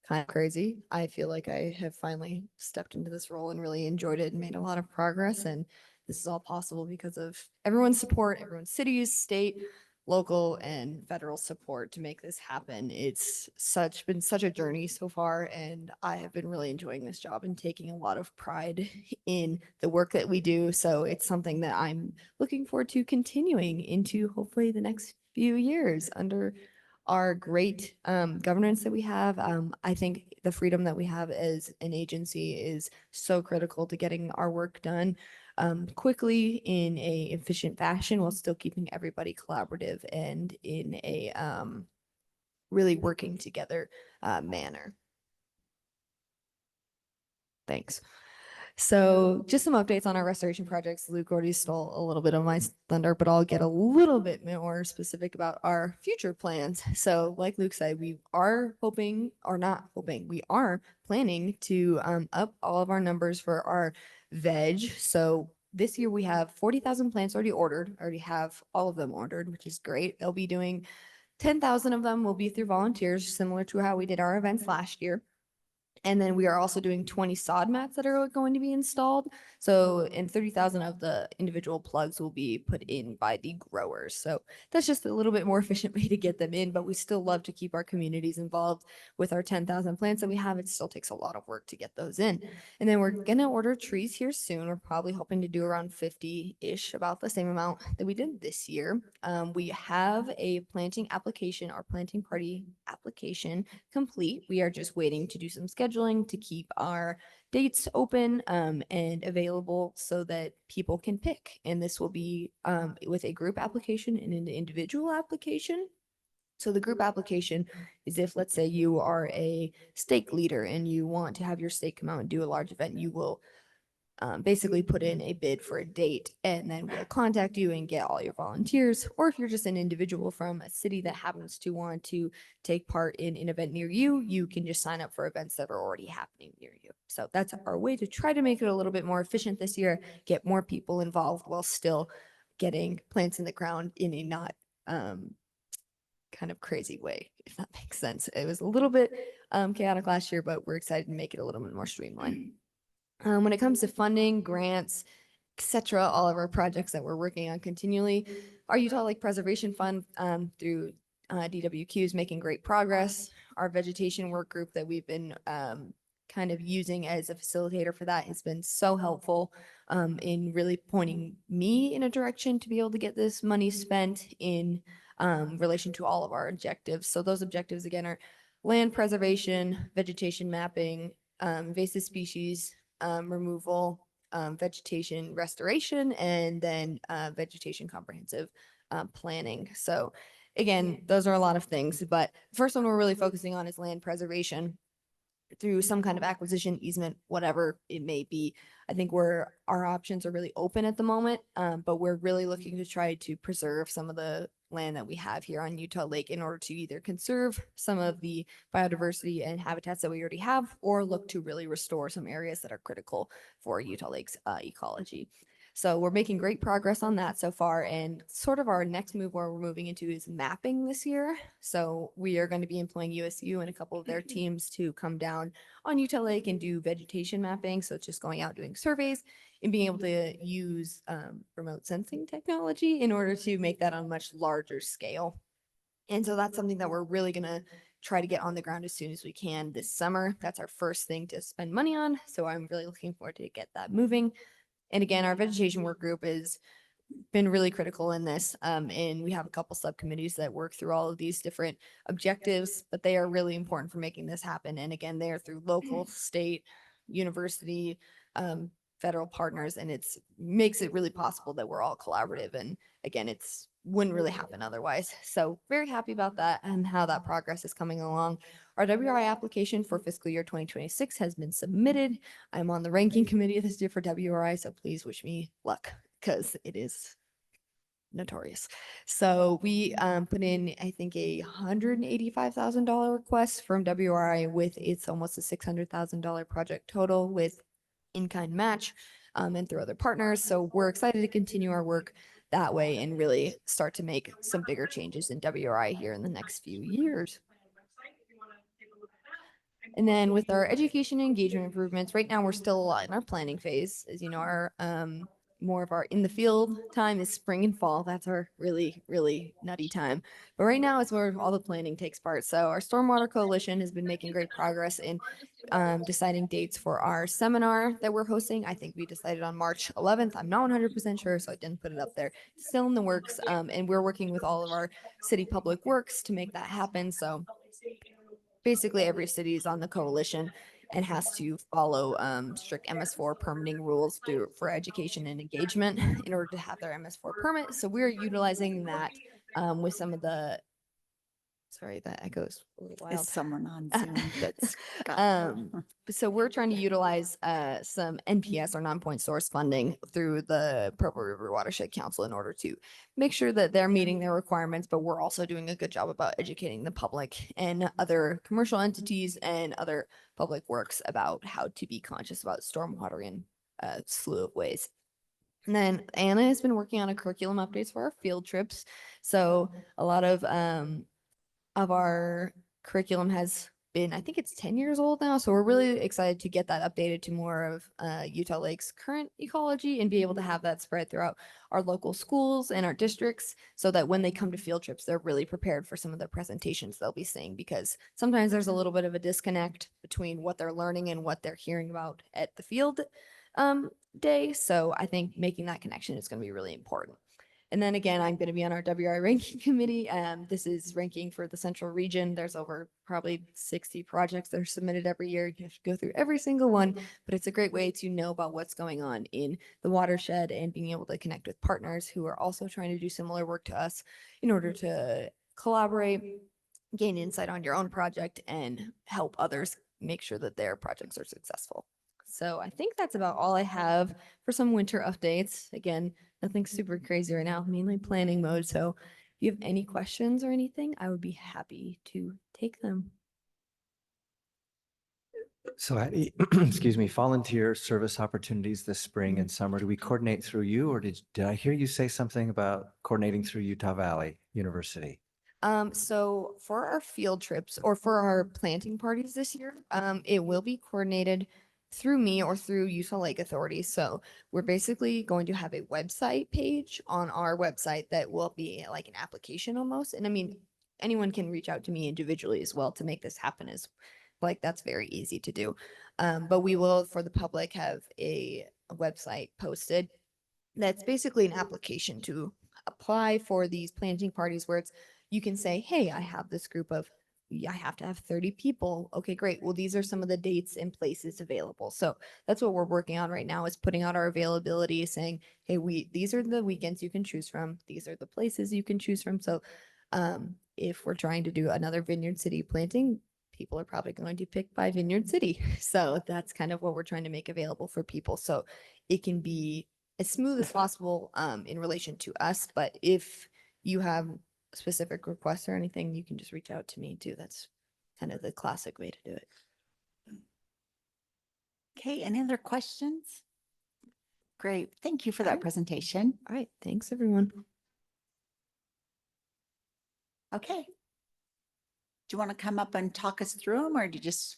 kind of crazy. I feel like I have finally stepped into this role and really enjoyed it and made a lot of progress. And this is all possible because of everyone's support, everyone's cities, state, local, and federal support to make this happen. It's been such a journey so far, and I have been really enjoying this job and taking a lot of pride in the work that we do. So it's something that I'm looking forward to continuing into hopefully the next few years under our great governance that we have. I think the freedom that we have as an agency is so critical to getting our work done quickly in a efficient fashion while still keeping everybody collaborative and in a really working together manner. Thanks. So just some updates on our restoration projects. Luke already stole a little bit of my thunder, but I'll get a little bit more specific about our future plans. So like Luke said, we are hoping, or not hoping, we are planning to up all of our numbers for our veg. So this year we have 40,000 plants already ordered. I already have all of them ordered, which is great. They'll be doing 10,000 of them will be through volunteers, similar to how we did our events last year. And then we are also doing 20 sod mats that are going to be installed. So, and 30,000 of the individual plugs will be put in by the growers. So that's just a little bit more efficient way to get them in, but we still love to keep our communities involved with our 10,000 plants that we have. It still takes a lot of work to get those in. And then we're going to order trees here soon. We're probably hoping to do around 50-ish, about the same amount that we did this year. We have a planting application, our planting party application complete. We are just waiting to do some scheduling to keep our dates open and available so that people can pick. And this will be with a group application and an individual application. So the group application is if, let's say, you are a stake leader and you want to have your stake come out and do a large event, you will basically put in a bid for a date, and then we'll contact you and get all your volunteers. Or if you're just an individual from a city that happens to want to take part in an event near you, you can just sign up for events that are already happening near you. So that's our way to try to make it a little bit more efficient this year, get more people involved while still getting plants in the ground in a not kind of crazy way, if that makes sense. It was a little bit chaotic last year, but we're excited to make it a little bit more streamlined. When it comes to funding, grants, etc., all of our projects that we're working on continually, our Utah Lake Preservation Fund through DWQ is making great progress. Our vegetation work group that we've been kind of using as a facilitator for that has been so helpful in really pointing me in a direction to be able to get this money spent in relation to all of our objectives. So those objectives again are land preservation, vegetation mapping, invasive species removal, vegetation restoration, and then vegetation comprehensive planning. So again, those are a lot of things, but the first one we're really focusing on is land preservation through some kind of acquisition, easement, whatever it may be. I think our options are really open at the moment, but we're really looking to try to preserve some of the land that we have here on Utah Lake in order to either conserve some of the biodiversity and habitats that we already have, or look to really restore some areas that are critical for Utah Lake's ecology. So we're making great progress on that so far, and sort of our next move where we're moving into is mapping this year. So we are going to be employing USU and a couple of their teams to come down on Utah Lake and do vegetation mapping. So it's just going out doing surveys and being able to use remote sensing technology in order to make that on a much larger scale. And so that's something that we're really going to try to get on the ground as soon as we can this summer. That's our first thing to spend money on. So I'm really looking forward to get that moving. And again, our vegetation work group has been really critical in this. And we have a couple subcommittees that work through all of these different objectives, but they are really important for making this happen. And again, they are through local, state, university, federal partners, and it's makes it really possible that we're all collaborative. And again, it's wouldn't really happen otherwise. So very happy about that and how that progress is coming along. Our WRI application for fiscal year 2026 has been submitted. I'm on the ranking committee this year for WRI, so please wish me luck because it is notorious. So we put in, I think, a $185,000 request from WRI with it's almost a $600,000 project total with in-kind match and through other partners. So we're excited to continue our work that way and really start to make some bigger changes in WRI here in the next few years. And then with our education and engagement improvements, right now we're still a lot in our planning phase. As you know, our more of our in the field time is spring and fall. That's our really, really nutty time. But right now is where all the planning takes part. So our Stormwater Coalition has been making great progress in deciding dates for our seminar that we're hosting. I think we decided on March 11th. I'm not 100% sure, so I didn't put it up there. It's still in the works. And we're working with all of our city public works to make that happen. So basically every city is on the coalition and has to follow strict MS4 permitting rules for education and engagement in order to have their MS4 permit. So we're utilizing that with some of the, sorry, that echoes a little wild. Is someone on Zoom that's so we're trying to utilize some NPS or non-point source funding through the Provo River Watershed Council in order to make sure that they're meeting their requirements, but we're also doing a good job about educating the public and other commercial entities and other public works about how to be conscious about stormwater in a slew of ways. And then Anna has been working on a curriculum updates for our field trips. So a lot of our curriculum has been, I think it's 10 years old now. So we're really excited to get that updated to more of Utah Lake's current ecology and be able to have that spread throughout our local schools and our districts so that when they come to field trips, they're really prepared for some of the presentations they'll be seeing, because sometimes there's a little bit of a disconnect between what they're learning and what they're hearing about at the field day. So I think making that connection is going to be really important. And then again, I'm going to be on our WRI ranking committee. This is ranking for the central region. There's over probably 60 projects that are submitted every year. You have to go through every single one, but it's a great way to know about what's going on in the watershed and being able to connect with partners who are also trying to do similar work to us in order to collaborate, gain insight on your own project, and help others make sure that their projects are successful. So I think that's about all I have for some winter updates. Again, nothing super crazy right now, mainly planning mode. So if you have any questions or anything, I would be happy to take them. So, excuse me, volunteer service opportunities this spring and summer, do we coordinate through you, or did I hear you say something about coordinating through Utah Valley University? So for our field trips or for our planting parties this year, it will be coordinated through me or through Utah Lake Authority. So we're basically going to have a website page on our website that will be like an application almost. And I mean, anyone can reach out to me individually as well to make this happen, as like that's very easy to do. But we will, for the public, have a website posted that's basically an application to apply for these planting parties where it's you can say, hey, I have this group of I have to have 30 people. Okay, great. Well, these are some of the dates and places available. So that's what we're working on right now, is putting out our availability, saying, hey, these are the weekends you can choose from. These are the places you can choose from. So if we're trying to do another Vineyard City planting, people are probably going to pick by Vineyard City. So that's kind of what we're trying to make available for people. So it can be as smooth as possible in relation to us. But if you have specific requests or anything, you can just reach out to me too. That's kind of the classic way to do it. Okay, any other questions? Great, thank you for that presentation. All right, thanks everyone. Okay. Do you want to come up and talk us through them, or do you just?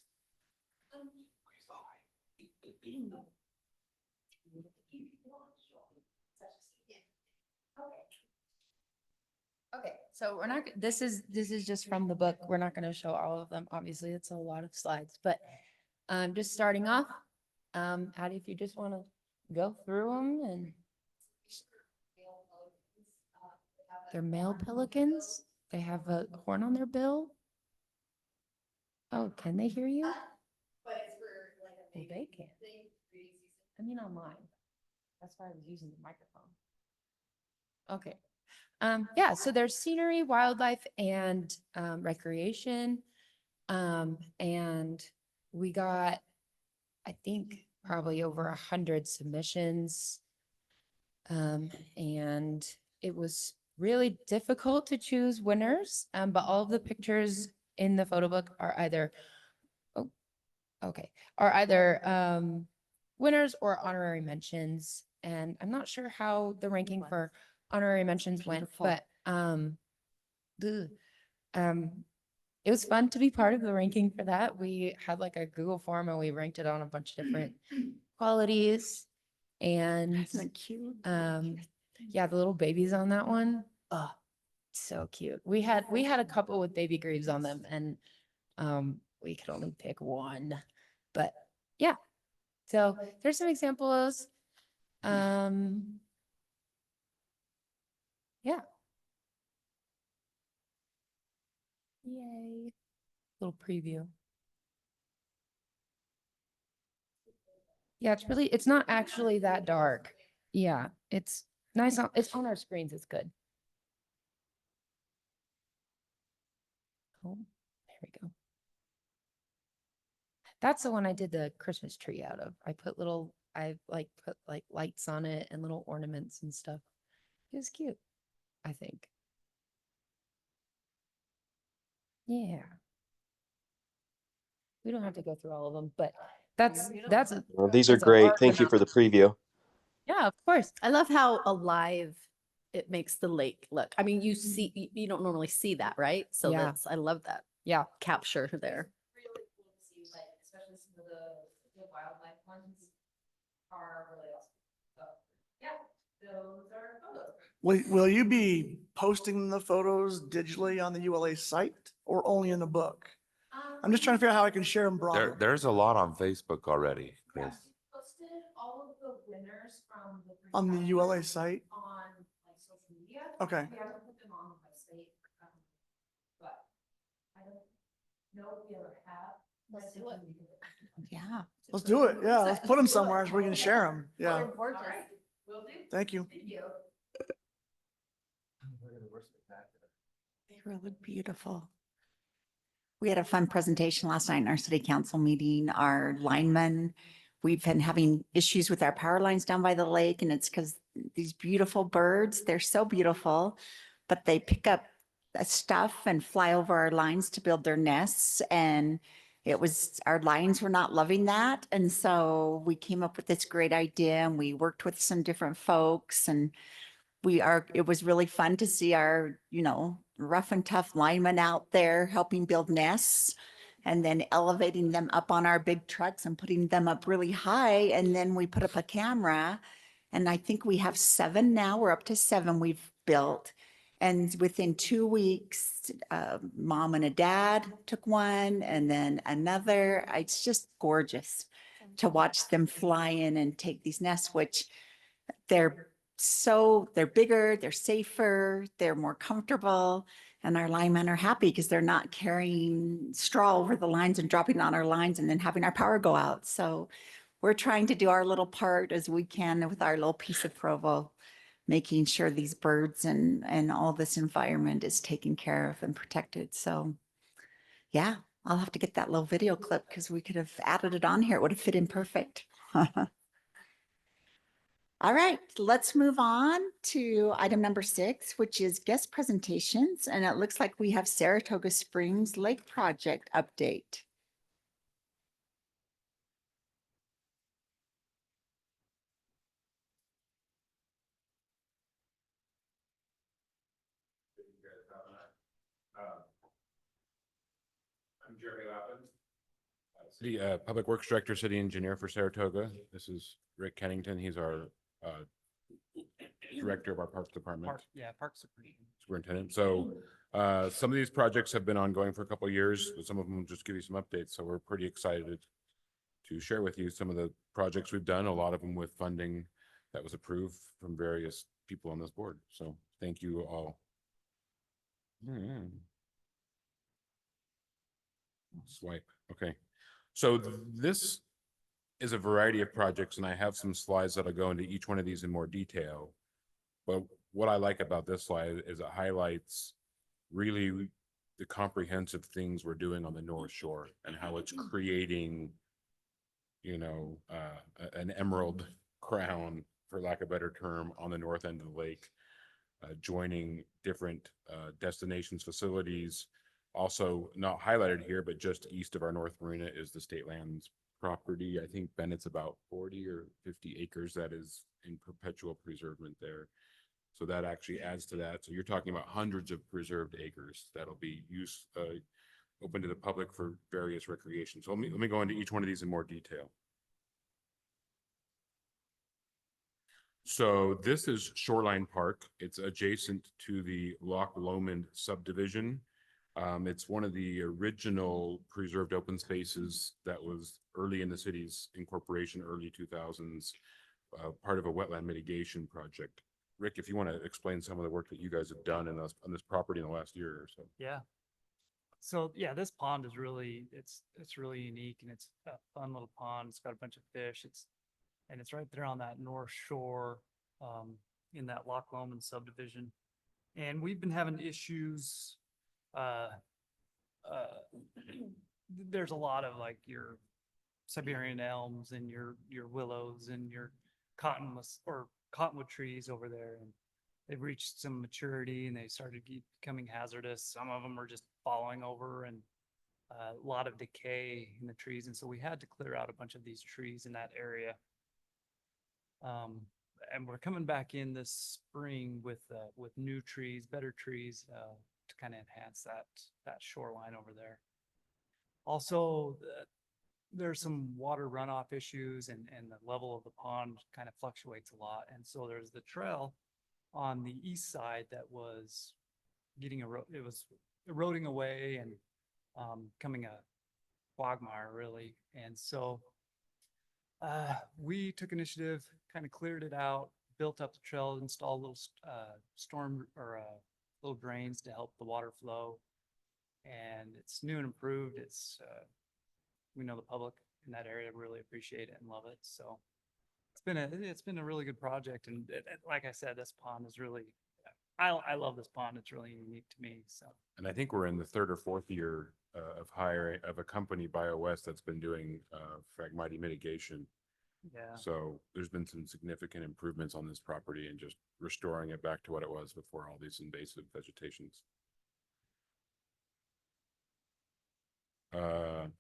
Okay, So we're not, this is just from the book. We're not going to show all of them. Obviously, it's a lot of slides, but just starting off, Addie, if you just want to go through them and they're male pelicans. They have a horn on their bill. Oh, can they hear you? Well, they can. I mean, online. That's why I was using the microphone. Okay. Yeah, so there's scenery, wildlife, and recreation. And we got, I think, probably over 100 submissions. And it was really difficult to choose winners, but all of the pictures in the photo book are either, oh, okay, are either winners or honorary mentions. And I'm not sure how the ranking for honorary mentions went, but it was fun to be part of the ranking for that. We had like a Google form and we ranked it on a bunch of different qualities. And Isn't it cute? yeah, the little babies on that one. Oh, so cute. We had a couple with baby greaves on them, and we could only pick one. But yeah. So there's some examples. Yeah. Yay. Little preview. Yeah, it's not actually that dark. Yeah, it's nice. It's on our screens. It's good. Oh, there we go. That's the one I did the Christmas tree out of. I put lights on it and little ornaments and stuff. It was cute, I think. Yeah. We don't have to go through all of them, but that's Well, these are great. Thank you for the preview. Yeah, of course. I love how alive it makes the lake look. I mean, you don't normally see that, right? So Yeah. I love that. Yeah. Capture there. Really cool to see, like, especially some of the wildlife ones are really awesome. So yeah, those are photos. Will you be posting the photos digitally on the ULA site or only in the book? I'm just trying to figure out how I can share them broadly. There's a lot on Facebook already, Chris. Posted all of the winners from the On the ULA site? on like social media. Okay. We haven't put them on the website, but I don't know if we ever have. Let's do it. Yeah. Let's do it. Yeah, let's put them somewhere so we can share them. Yeah. All right, will do. Thank you. Thank you. They were really beautiful. We had a fun presentation last night in our city council meeting. Our linemen, we've been having issues with our power lines down by the lake, and it's because these beautiful birds, they're so beautiful, but they pick up stuff and fly over our lines to build their nests. And our lines were not loving that. And so we came up with this great idea, and we worked with some different folks, and it was really fun to see our, rough and tough linemen out there helping build nests and then elevating them up on our big trucks and putting them up really high. And then we put up a camera, and I think we have 7 now. We're up to 7 we've built. And within 2 weeks, mom and a dad took one, and then another. It's just gorgeous to watch them fly in and take these nests, which they're bigger, they're safer, they're more comfortable, and our linemen are happy because they're not carrying straw over the lines and dropping on our lines and then having our power go out. So we're trying to do our little part as we can with our little piece of Provo, making sure these birds and all this environment is taken care of and protected. So yeah, I'll have to get that little video clip because we could have added it on here. It would have fit in perfect. All right, let's move on to item number 6, which is guest presentations. And it looks like we have Saratoga Springs Lake Project update. I'm Jeremy Lappin, City Public Works Director, City Engineer for Saratoga. This is Rick Kennington. He's our Director of our Parks Department. Parks Superintendent. So some of these projects have been ongoing for a couple of years, but some of them will just give you some updates. So we're pretty excited to share with you some of the projects we've done, a lot of them with funding that was approved from various people on this board. So thank you all. Swipe. Okay. So this is a variety of projects, and I have some slides that'll go into each one of these in more detail. But what I like about this slide is it highlights really the comprehensive things we're doing on the North Shore and how it's creating, you know, an emerald crown, for lack of a better term, on the north end of the lake, joining different destinations, facilities. Also not highlighted here, but just east of our North Marina is the state lands property. I think, Ben, it's about 40 or 50 acres that is in perpetual preservement there. So that actually adds to that. So you're talking about hundreds of preserved acres that'll be open to the public for various recreation. So let me go into each one of these in more detail. So this is Shoreline Park. It's adjacent to the Loch Lomond subdivision. It's one of the original preserved open spaces that was early in the city's incorporation, early 2000s, part of a wetland mitigation project. Rick, if you want to explain some of the work that you guys have done on this property in the last year or so. Yeah. So yeah, this pond is really, it's really unique, and it's a fun little pond. It's got a bunch of fish. It's right there on that North Shore, in that Loch Lomond subdivision. And we've been having issues. There's a lot of like your Siberian elms and your willows and your cottonwood trees over there, and they've reached some maturity and they started becoming hazardous. Some of them are just falling over, and a lot of decay in the trees. And so we had to clear out a bunch of these trees in that area. And we're coming back in this spring with new trees, better trees, to kind of enhance that shoreline over there. Also, there's some water runoff issues, and the level of the pond kind of fluctuates a lot. And so there's the trail on the east side that was it was eroding away and becoming a quagmire, really. And so we took initiative, kind of cleared it out, built up the trail, installed little little drains to help the water flow. And it's new and improved. We know the public in that area really appreciate it and love it. So it's been a really good project. And like I said, this pond is really, I love this pond. It's really unique to me. So. And I think we're in the third or fourth year of a company, BioWest, that's been doing Phragmite mitigation. Yeah. So there's been some significant improvements on this property and just restoring it back to what it was before all these invasive vegetations.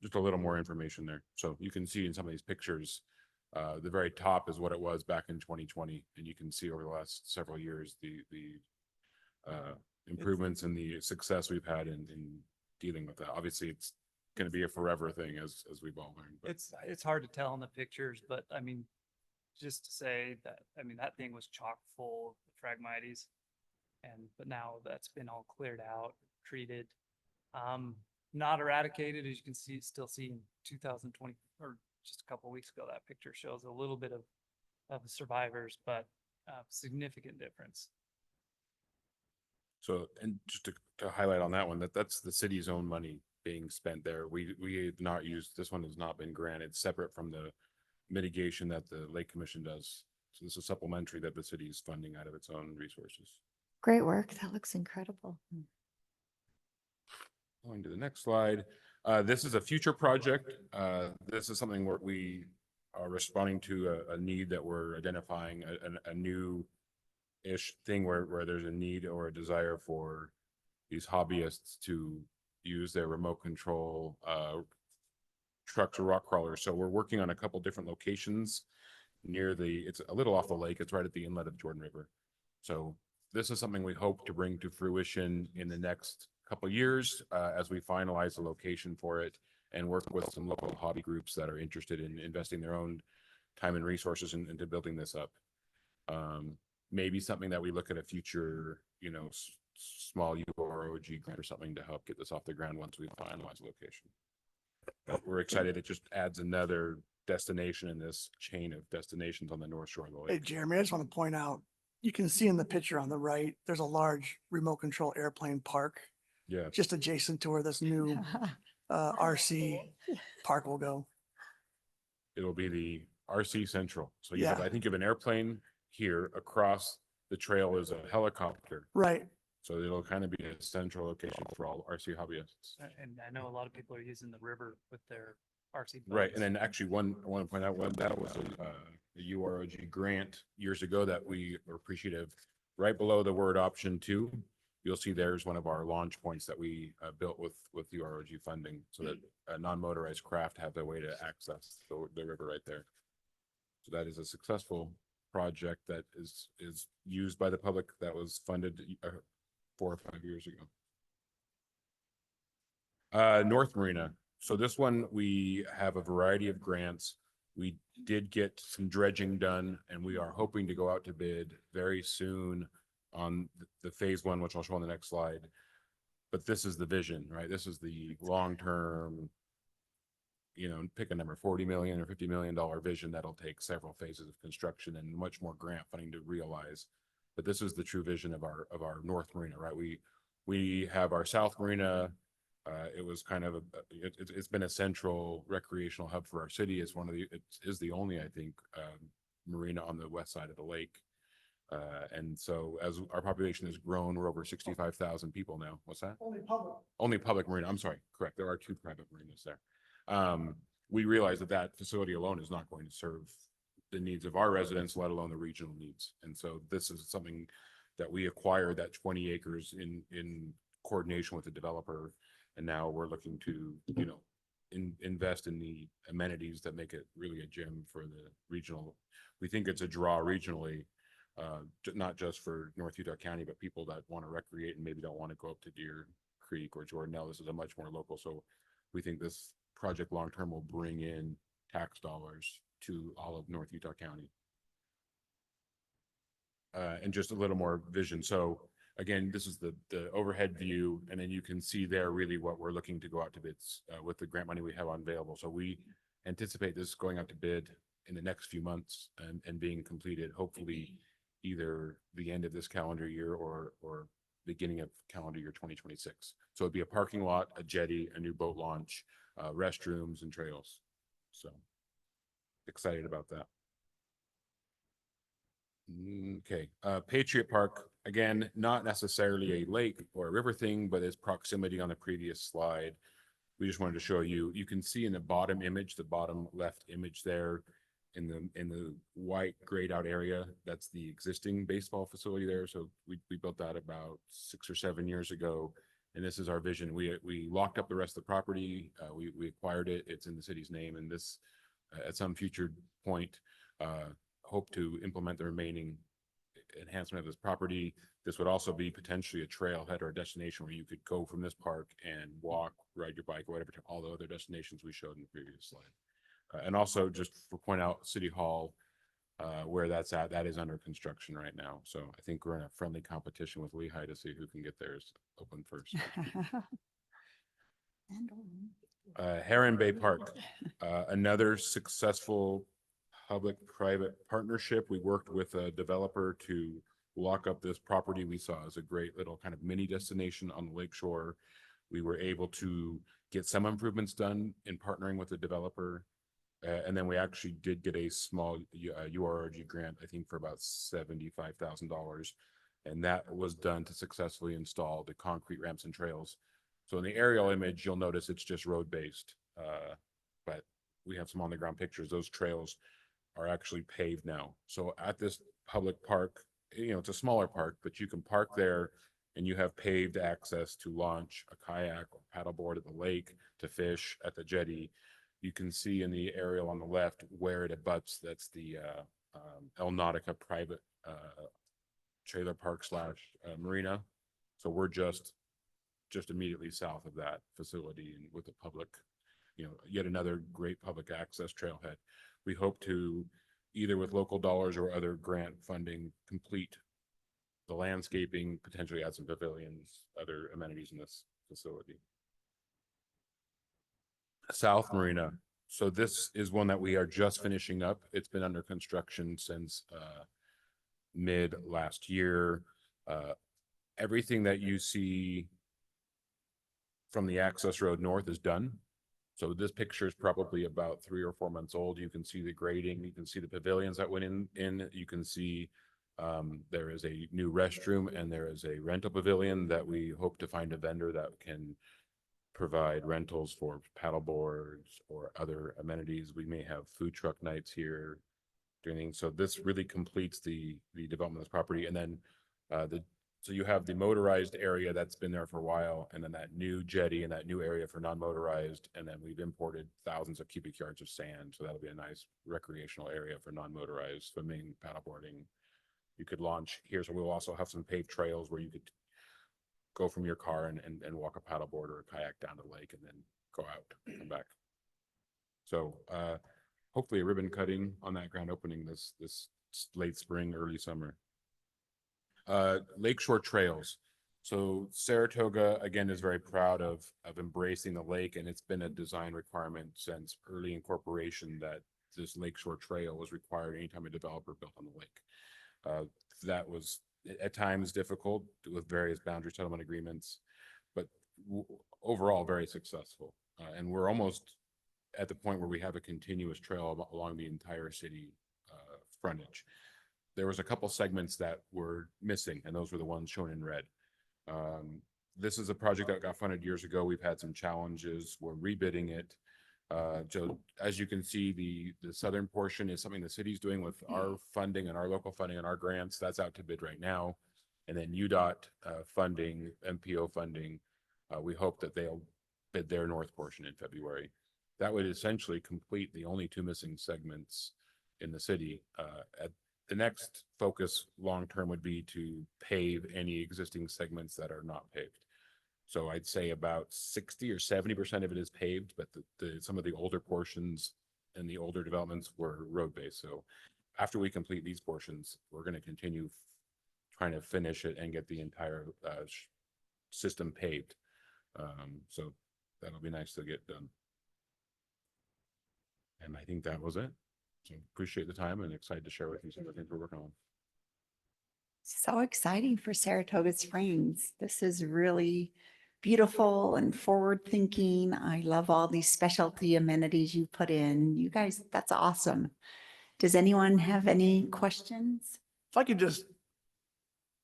Just a little more information there. So you can see in some of these pictures, the very top is what it was back in 2020. And you can see over the last several years, the improvements and the success we've had in dealing with that. Obviously, it's going to be a forever thing, as we've all learned. But. It's hard to tell in the pictures, but I mean, just to say that, I mean, that thing was chock full of Phragmites, but now that's been all cleared out, treated, not eradicated, as you can still see in 2020, or just a couple of weeks ago. That picture shows a little bit of the survivors, but significant difference. So, and just to highlight on that one, that's the city's own money being spent there. We have not used, this one has not been granted, separate from the mitigation that the Lake Commission does. So this is supplementary that the city is funding out of its own resources. Great work. That looks incredible. Going to the next slide. This is a future project. This is something where we are responding to a need that we're identifying, a new-ish thing where there's a need or a desire for these hobbyists to use their remote control trucks or rock crawlers. So we're working on a couple different locations near it's a little off the lake. It's right at the inlet of Jordan River. So this is something we hope to bring to fruition in the next couple of years as we finalize the location for it and work with some local hobby groups that are interested in investing their own time and resources into building this up. Maybe something that we look at a future, small UROG grant or something to help get this off the ground once we finalize the location. But we're excited. It just adds another destination in this chain of destinations on the North Shore of the Hey, lake. Jeremy, I just want to point out, you can see in the picture on the right, there's a large remote control airplane park Yeah. just adjacent to where this new RC park will go. It'll be the RC Central. So you have, Yeah. I think you have an airplane here. Across the trail is a helicopter. Right. So it'll kind of be a central location for all RC hobbyists. And I know a lot of people are using the river with their RC Right, boats. and then actually I want to point out that was a UROG grant years ago that we are appreciative. Right below the word option 2, you'll see there's one of our launch points that we built with UROG funding, so that non-motorized craft have a way to access the river right there. So that is a successful project that is used by the public, that was funded 4 or 5 years ago. North Marina. So this one, we have a variety of grants. We did get some dredging done, and we are hoping to go out to bid very soon on the phase 1, which I'll show on the next slide. But this is the vision, right? This is the long-term, pick a number, $40 million or $50 million vision that'll take several phases of construction and much more grant funding to realize. But this is the true vision of our North Marina, right? We have our South Marina. It was kind of it's been a central recreational hub for our city. It is the only, I think, marina on the west side of the lake. And so as our population has grown, we're over 65,000 people now. What's that? Only public marina. I'm sorry. Correct. There are 2 private marinas there. We realize that facility alone is not going to serve the needs of our residents, let alone the regional needs. And so this is something that we acquired, that 20 acres in coordination with the developer. And now we're looking to, invest in the amenities that make it really a gem for the regional. We think it's a draw regionally, not just for North Utah County, but people that want to recreate and maybe don't want to go up to Deer Creek or Jordanelle. This is a much more local. So we think this project long-term will bring in tax dollars to all of North Utah County. And just a little more vision. So again, this is the overhead view, and then you can see there really what we're looking to go out to bids with the grant money we have available. So we anticipate this going out to bid in the next few months and being completed, hopefully either the end of this calendar year or beginning of calendar year 2026. So it'd be a parking lot, a jetty, a new boat launch, restrooms and trails. So excited about that. Okay, Patriot Park, again, not necessarily a lake or a river thing, but its proximity on the previous slide. We just wanted to show you, you can see in the bottom image, the bottom left image there in the white grayed out area, that's the existing baseball facility there. So we built that about 6 or 7 years ago. And this is our vision. We locked up the rest of the property. We acquired it. It's in the city's name. And this, at some future point, hope to implement the remaining enhancement of this property. This would also be potentially a trailhead or a destination where you could go from this park and walk, ride your bike, or whatever, to all the other destinations we showed in the previous slide. And also, just for point out, City Hall, where that's at, that is under construction right now. So I think we're in a friendly competition with Lehigh to see who can get theirs open first. Heron Bay Park, another successful public-private partnership. We worked with a developer to lock up this property we saw as a great little kind of mini destination on the lakeshore. We were able to get some improvements done in partnering with the developer. And then we actually did get a small URRG grant, I think for about $75,000. And that was done to successfully install the concrete ramps and trails. So in the aerial image, you'll notice it's just road-based. But we have some on-the-ground pictures. Those trails are actually paved now. So at this public park, it's a smaller park, but you can park there and you have paved access to launch a kayak or paddleboard at the lake, to fish at the jetty. You can see in the aerial on the left where it abuts. That's the El Nautica private trailer park / marina. So we're just immediately south of that facility, and with the public, yet another great public access trailhead. We hope to, either with local dollars or other grant funding, complete the landscaping, potentially add some pavilions, other amenities in this facility. South Marina. So this is one that we are just finishing up. It's been under construction since mid last year. Everything that you see from the access road north is done. So this picture is probably about 3 or 4 months old. You can see the grading, you can see the pavilions that went in. You can see there is a new restroom and there is a rental pavilion that we hope to find a vendor that can provide rentals for paddle boards or other amenities. We may have food truck nights here doing things. So this really completes the development of this property. And then so you have the motorized area that's been there for a while, and then that new jetty and that new area for non-motorized. And then we've imported thousands of cubic yards of sand. So that'll be a nice recreational area for non-motorized swimming, paddleboarding. You could launch here. So we'll also have some paved trails where you could go from your car and walk a paddleboard or a kayak down to the lake and then go out and come back. So hopefully a ribbon cutting on that grand opening this late spring, early summer. Lakeshore trails. So Saratoga, again, is very proud of embracing the lake, and it's been a design requirement since early incorporation that this lakeshore trail was required anytime a developer built on the lake. That was at times difficult with various boundary settlement agreements, but overall very successful. And we're almost at the point where we have a continuous trail along the entire city frontage. There was a couple segments that were missing, and those were the ones shown in red. This is a project that got funded years ago. We've had some challenges. We're rebidding it. So as you can see, the southern portion is something the city's doing with our funding and our local funding and our grants. That's out to bid right now. And then UDOT funding, MPO funding, we hope that they'll bid their north portion in February. That would essentially complete the only 2 missing segments in the city. At the next focus long-term would be to pave any existing segments that are not paved. So I'd say about 60 or 70% of it is paved, but some of the older portions and the older developments were road-based. So after we complete these portions, we're going to continue trying to finish it and get the entire system paved. So that'll be nice to get done. And I think that was it. So appreciate the time and excited to share with you some of the things we're working on. So exciting for Saratoga Springs. This is really beautiful and forward thinking. I love all these specialty amenities you put in. You guys, that's awesome. Does anyone have any questions? If I could just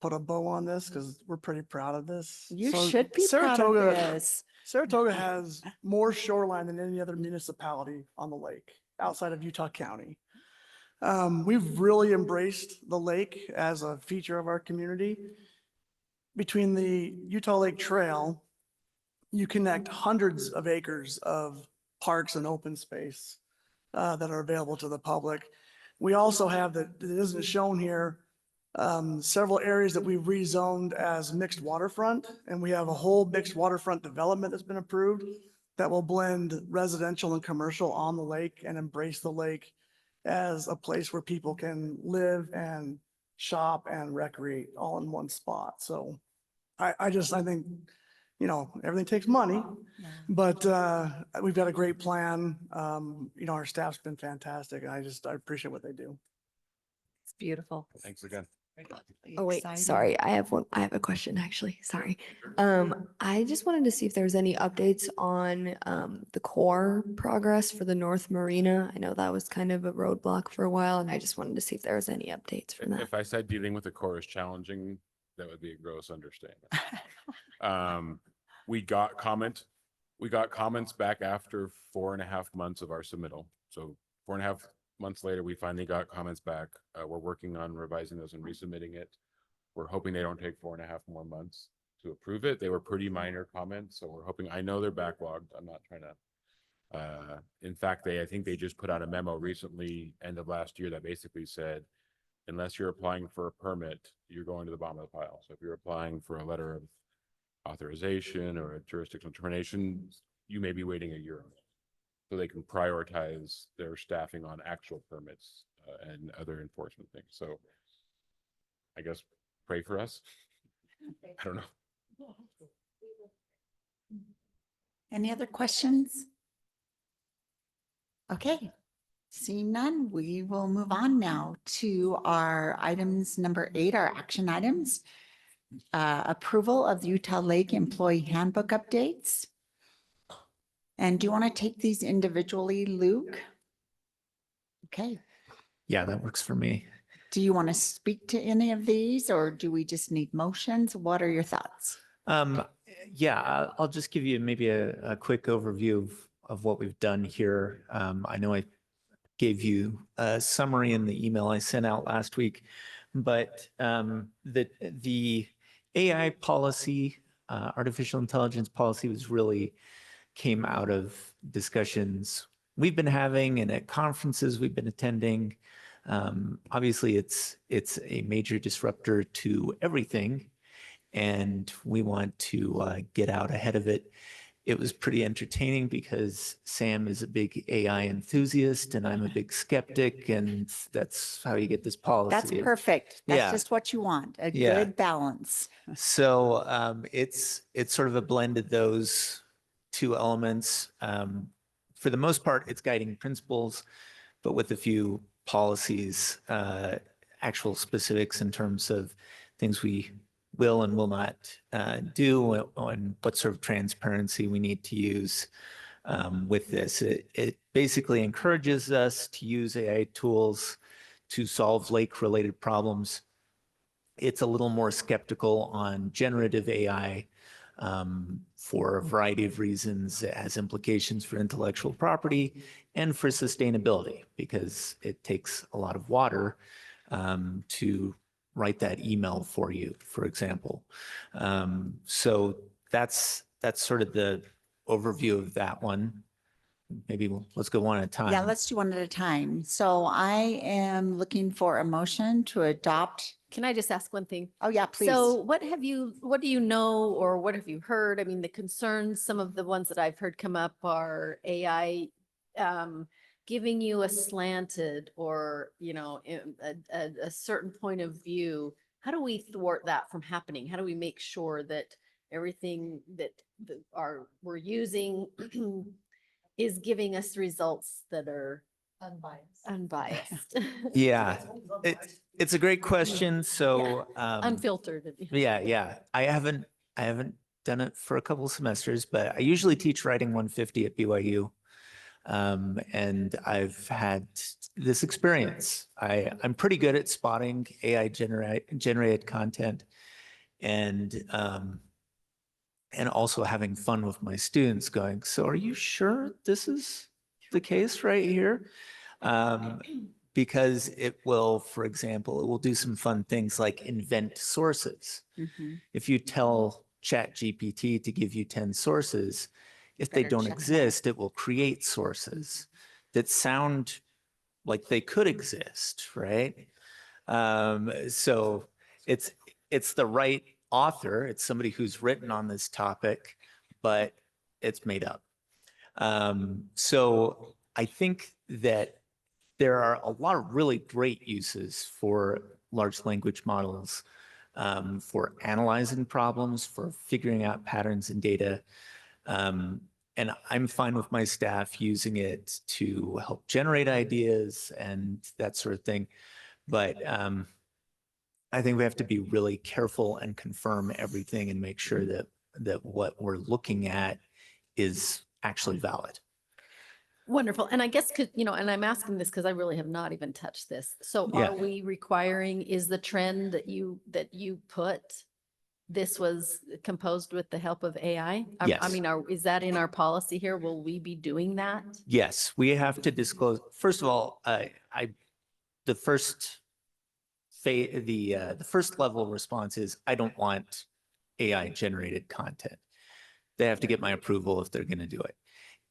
put a bow on this, because we're pretty proud of this. You So should be proud of this. Saratoga has more shoreline than any other municipality on the lake outside of Utah County. We've really embraced the lake as a feature of our community. Between the Utah Lake Trail, you connect hundreds of acres of parks and open space that are available to the public. We also have, that isn't shown here, several areas that we've rezoned as mixed waterfront, and we have a whole mixed waterfront development that's been approved that will blend residential and commercial on the lake and embrace the lake as a place where people can live and shop and recreate all in one spot. So I think, you know, everything takes money, but we've got a great plan. You know, our staff's been fantastic, and I appreciate what they do. It's beautiful. Thanks again. Oh, wait, Exciting. sorry. I have a question actually. Sorry. I just wanted to see if there's any updates on the core progress for the North Marina. I know that was kind of a roadblock for a while, and I just wanted to see if there was any updates from that. If I said dealing with the core is challenging, that would be a gross understatement. We got comments back after 4.5 months of our submittal. So 4.5 months later, we finally got comments back. We're working on revising those and resubmitting it. We're hoping they don't take 4.5 more months to approve it. They were pretty minor comments, so we're hoping. I know they're backlogged. I'm not trying to. In fact, I think they just put out a memo recently, end of last year, that basically said, unless you're applying for a permit, you're going to the bottom of the pile. So if you're applying for a letter of authorization or a jurisdictional termination, you may be waiting a year. So they can prioritize their staffing on actual permits and other enforcement things. So I guess pray for us. I don't know. Any other questions? Okay, seeing none, we will move on now to our items number 8, our action items. Approval of the Utah Lake Employee Handbook updates. And do you want to take these individually, Luke? Okay. Yeah, that works for me. Do you want to speak to any of these or do we just need motions? What are your thoughts? Yeah, I'll just give you maybe a quick overview of what we've done here. I know I gave you a summary in the email I sent out last week, but the AI policy, artificial intelligence policy was really came out of discussions we've been having and at conferences we've been attending. Obviously, it's a major disruptor to everything, and we want to get out ahead of it. It was pretty entertaining because Sam is a big AI enthusiast and I'm a big skeptic, and that's how you get this policy. That's perfect. That's Yeah. just what you want, a Yeah. good balance. So it's sort of a blend of those two elements. For the most part, it's guiding principles, but with a few policies, actual specifics in terms of things we will and will not do, and what sort of transparency we need to use with this. It basically encourages us to use AI tools to solve lake-related problems. It's a little more skeptical on generative AI for a variety of reasons. It has implications for intellectual property and for sustainability because it takes a lot of water to write that email for you, for example. So that's sort of the overview of that one. Maybe let's go one at a time. Yeah, let's do one at a time. So I am looking for a motion to adopt. Can I just ask one thing? Oh, yeah, please. So what do you know, or what have you heard? I mean, the concerns, some of the ones that I've heard come up are AI giving you a slanted or, a certain point of view. How do we thwart that from happening? How do we make sure that everything that we're using is giving us results that are unbiased? Yeah, it's a great question. So Unfiltered. Yeah. I haven't done it for a couple of semesters, but I usually teach writing 150 at BYU. And I've had this experience. I'm pretty good at spotting AI generated content and also having fun with my students going, so are you sure this is the case right here? Because it will, for example, it will do some fun things like invent sources. If you tell ChatGPT to give you 10 sources, if they don't exist, it will create sources that sound like they could exist, right? So it's the right author. It's somebody who's written on this topic, but it's made up. So I think that there are a lot of really great uses for large language models, for analyzing problems, for figuring out patterns in data. And I'm fine with my staff using it to help generate ideas and that sort of thing. But I think we have to be really careful and confirm everything and make sure that what we're looking at is actually valid. Wonderful. And I guess, and I'm asking this because I really have not even touched this. So Yeah. are we requiring, is the trend that you put, this was composed with the help of AI? Yes. I mean, is that in our policy here? Will we be doing that? Yes, we have to disclose. First of all, the first level response is I don't want AI generated content. They have to get my approval if they're going to do it.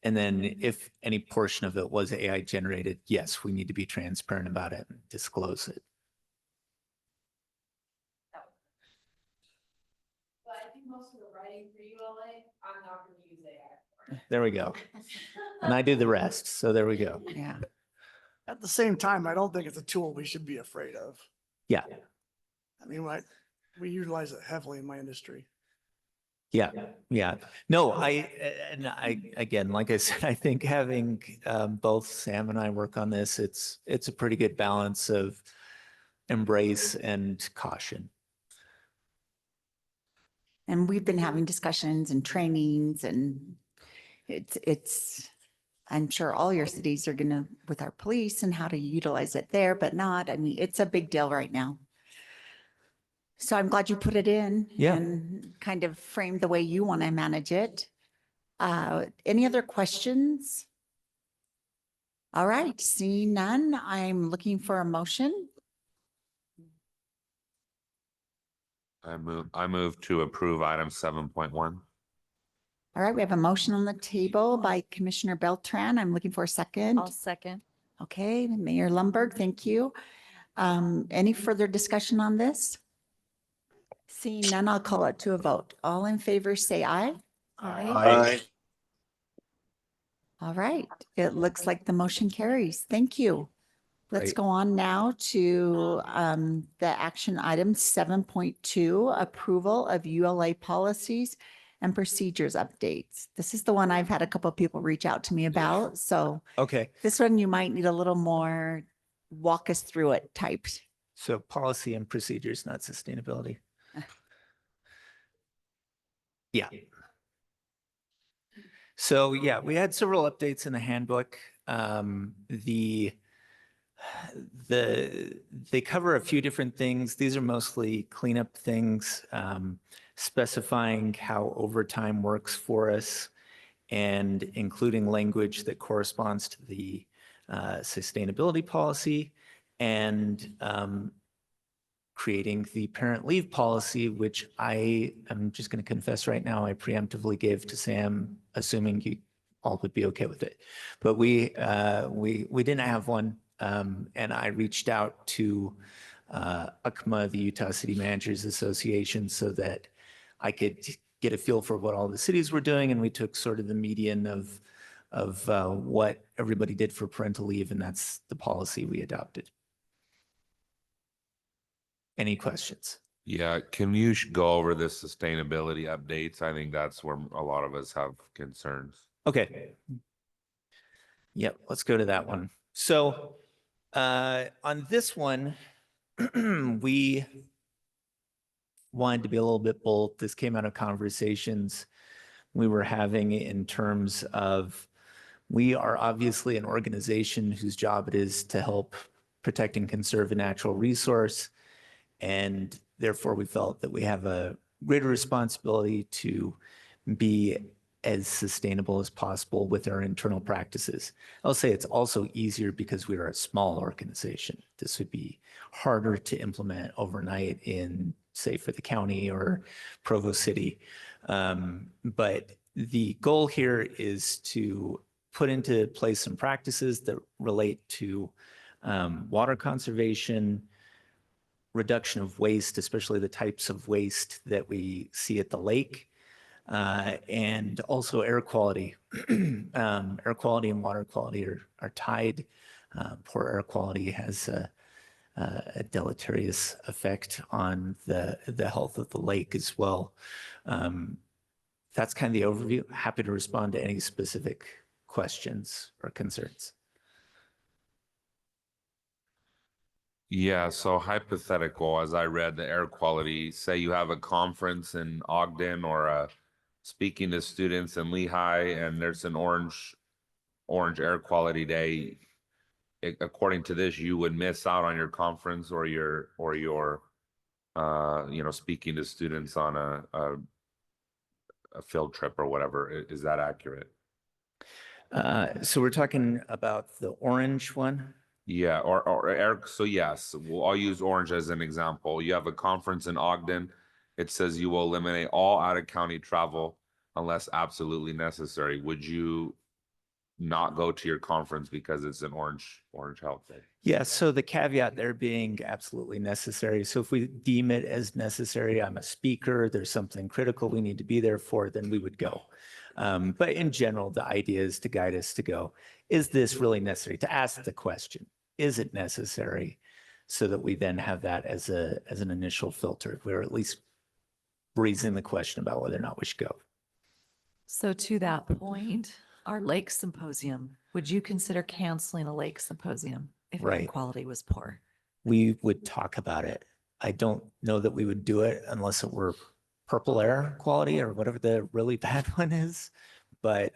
And then if any portion of it was AI generated, yes, we need to be transparent about it and disclose it. But I think most of the writing for ULA, I'm not going to use AI for. There we go. And I do the rest. So there we go. Yeah. At the same time, I don't think it's a tool we should be afraid of. Yeah. I mean, We utilize it heavily in my industry. Yeah, yeah. No, again, like I said, I think having both Sam and I work on this, it's a pretty good balance of embrace and caution. And we've been having discussions and trainings, and I'm sure all your cities are gonna, with our police and how to utilize it there, but not, I mean, it's a big deal right now. So I'm glad you put it in. Yeah. And kind of framed the way you want to manage it. Any other questions? All right, seeing none, I'm looking for a motion. I move to approve item 7.1. All right, we have a motion on the table by Commissioner Beltran. I'm looking for a second. I'll second. Okay, Mayor Lumberg, thank you. Any further discussion on this? Seeing none, I'll call it to a vote. All in favor, say aye. Aye. All right, it looks like the motion carries. Thank you. Let's Great. go on now to the action item 7.2, approval of ULA policies and procedures updates. This is the one I've had a couple of people reach out to me about. So Okay, this one you might need a little more walk us through it type. so policy and procedures, not sustainability. Yeah. So yeah, we had several updates in the handbook. They cover a few different things. These are mostly cleanup things, specifying how overtime works for us and including language that corresponds to the sustainability policy and creating the parent leave policy, which I am just going to confess right now, I preemptively gave to Sam, assuming you all would be okay with it. But we didn't have one. And I reached out to UCMA, the Utah City Managers Association, so that I could get a feel for what all the cities were doing. And we took sort of the median of what everybody did for parental leave, and that's the policy we adopted. Any questions? Yeah, can you go over the sustainability updates? I think that's where a lot of us have concerns. Okay. Yep, let's go to that one. So on this one, we wanted to be a little bit bold. This came out of conversations we were having in terms of, we are obviously an organization whose job it is to help protect and conserve a natural resource. And therefore we felt that we have a greater responsibility to be as sustainable as possible with our internal practices. I'll say it's also easier because we are a small organization. This would be harder to implement overnight in, say, for the county or Provo City. But the goal here is to put into place some practices that relate to water conservation, reduction of waste, especially the types of waste that we see at the lake, and also air quality. Air quality and water quality are tied. Poor air quality has a deleterious effect on the health of the lake as well. That's kind of the overview. Happy to respond to any specific questions or concerns. Yeah, so hypothetical, as I read the air quality, say you have a conference in Ogden or speaking to students in Lehigh, and there's an orange air quality day. According to this, you would miss out on your conference or your speaking to students on a field trip or whatever. Is that accurate? So we're talking about the orange one. Yeah, or Eric. So yes, I'll use orange as an example. You have a conference in Ogden. It says you will eliminate all out of county travel unless absolutely necessary. Would you not go to your conference because it's an orange health day? Yeah, so the caveat there being absolutely necessary. So if we deem it as necessary, I'm a speaker, there's something critical we need to be there for, then we would go. But in general, the idea is to guide us to go, is this really necessary? To ask the question, is it necessary? so that we then have that as an initial filter. We're at least raising the question about whether or not we should go. So to that point, our lake symposium, would you consider canceling a lake symposium if air Right. quality was poor? We would talk about it. I don't know that we would do it unless it were purple air quality or whatever the really bad one is. But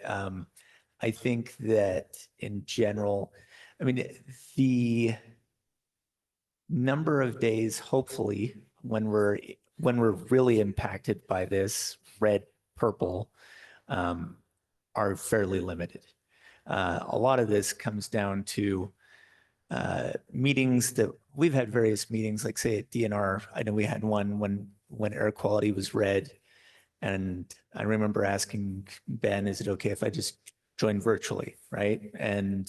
I think that in general, I mean, the number of days, hopefully, when we're really impacted by this red, purple, are fairly limited. A lot of this comes down to meetings that we've had various meetings, like say at DNR. I know we had one when air quality was red, and I remember asking Ben, "Is it okay if I just join virtually?" Right, and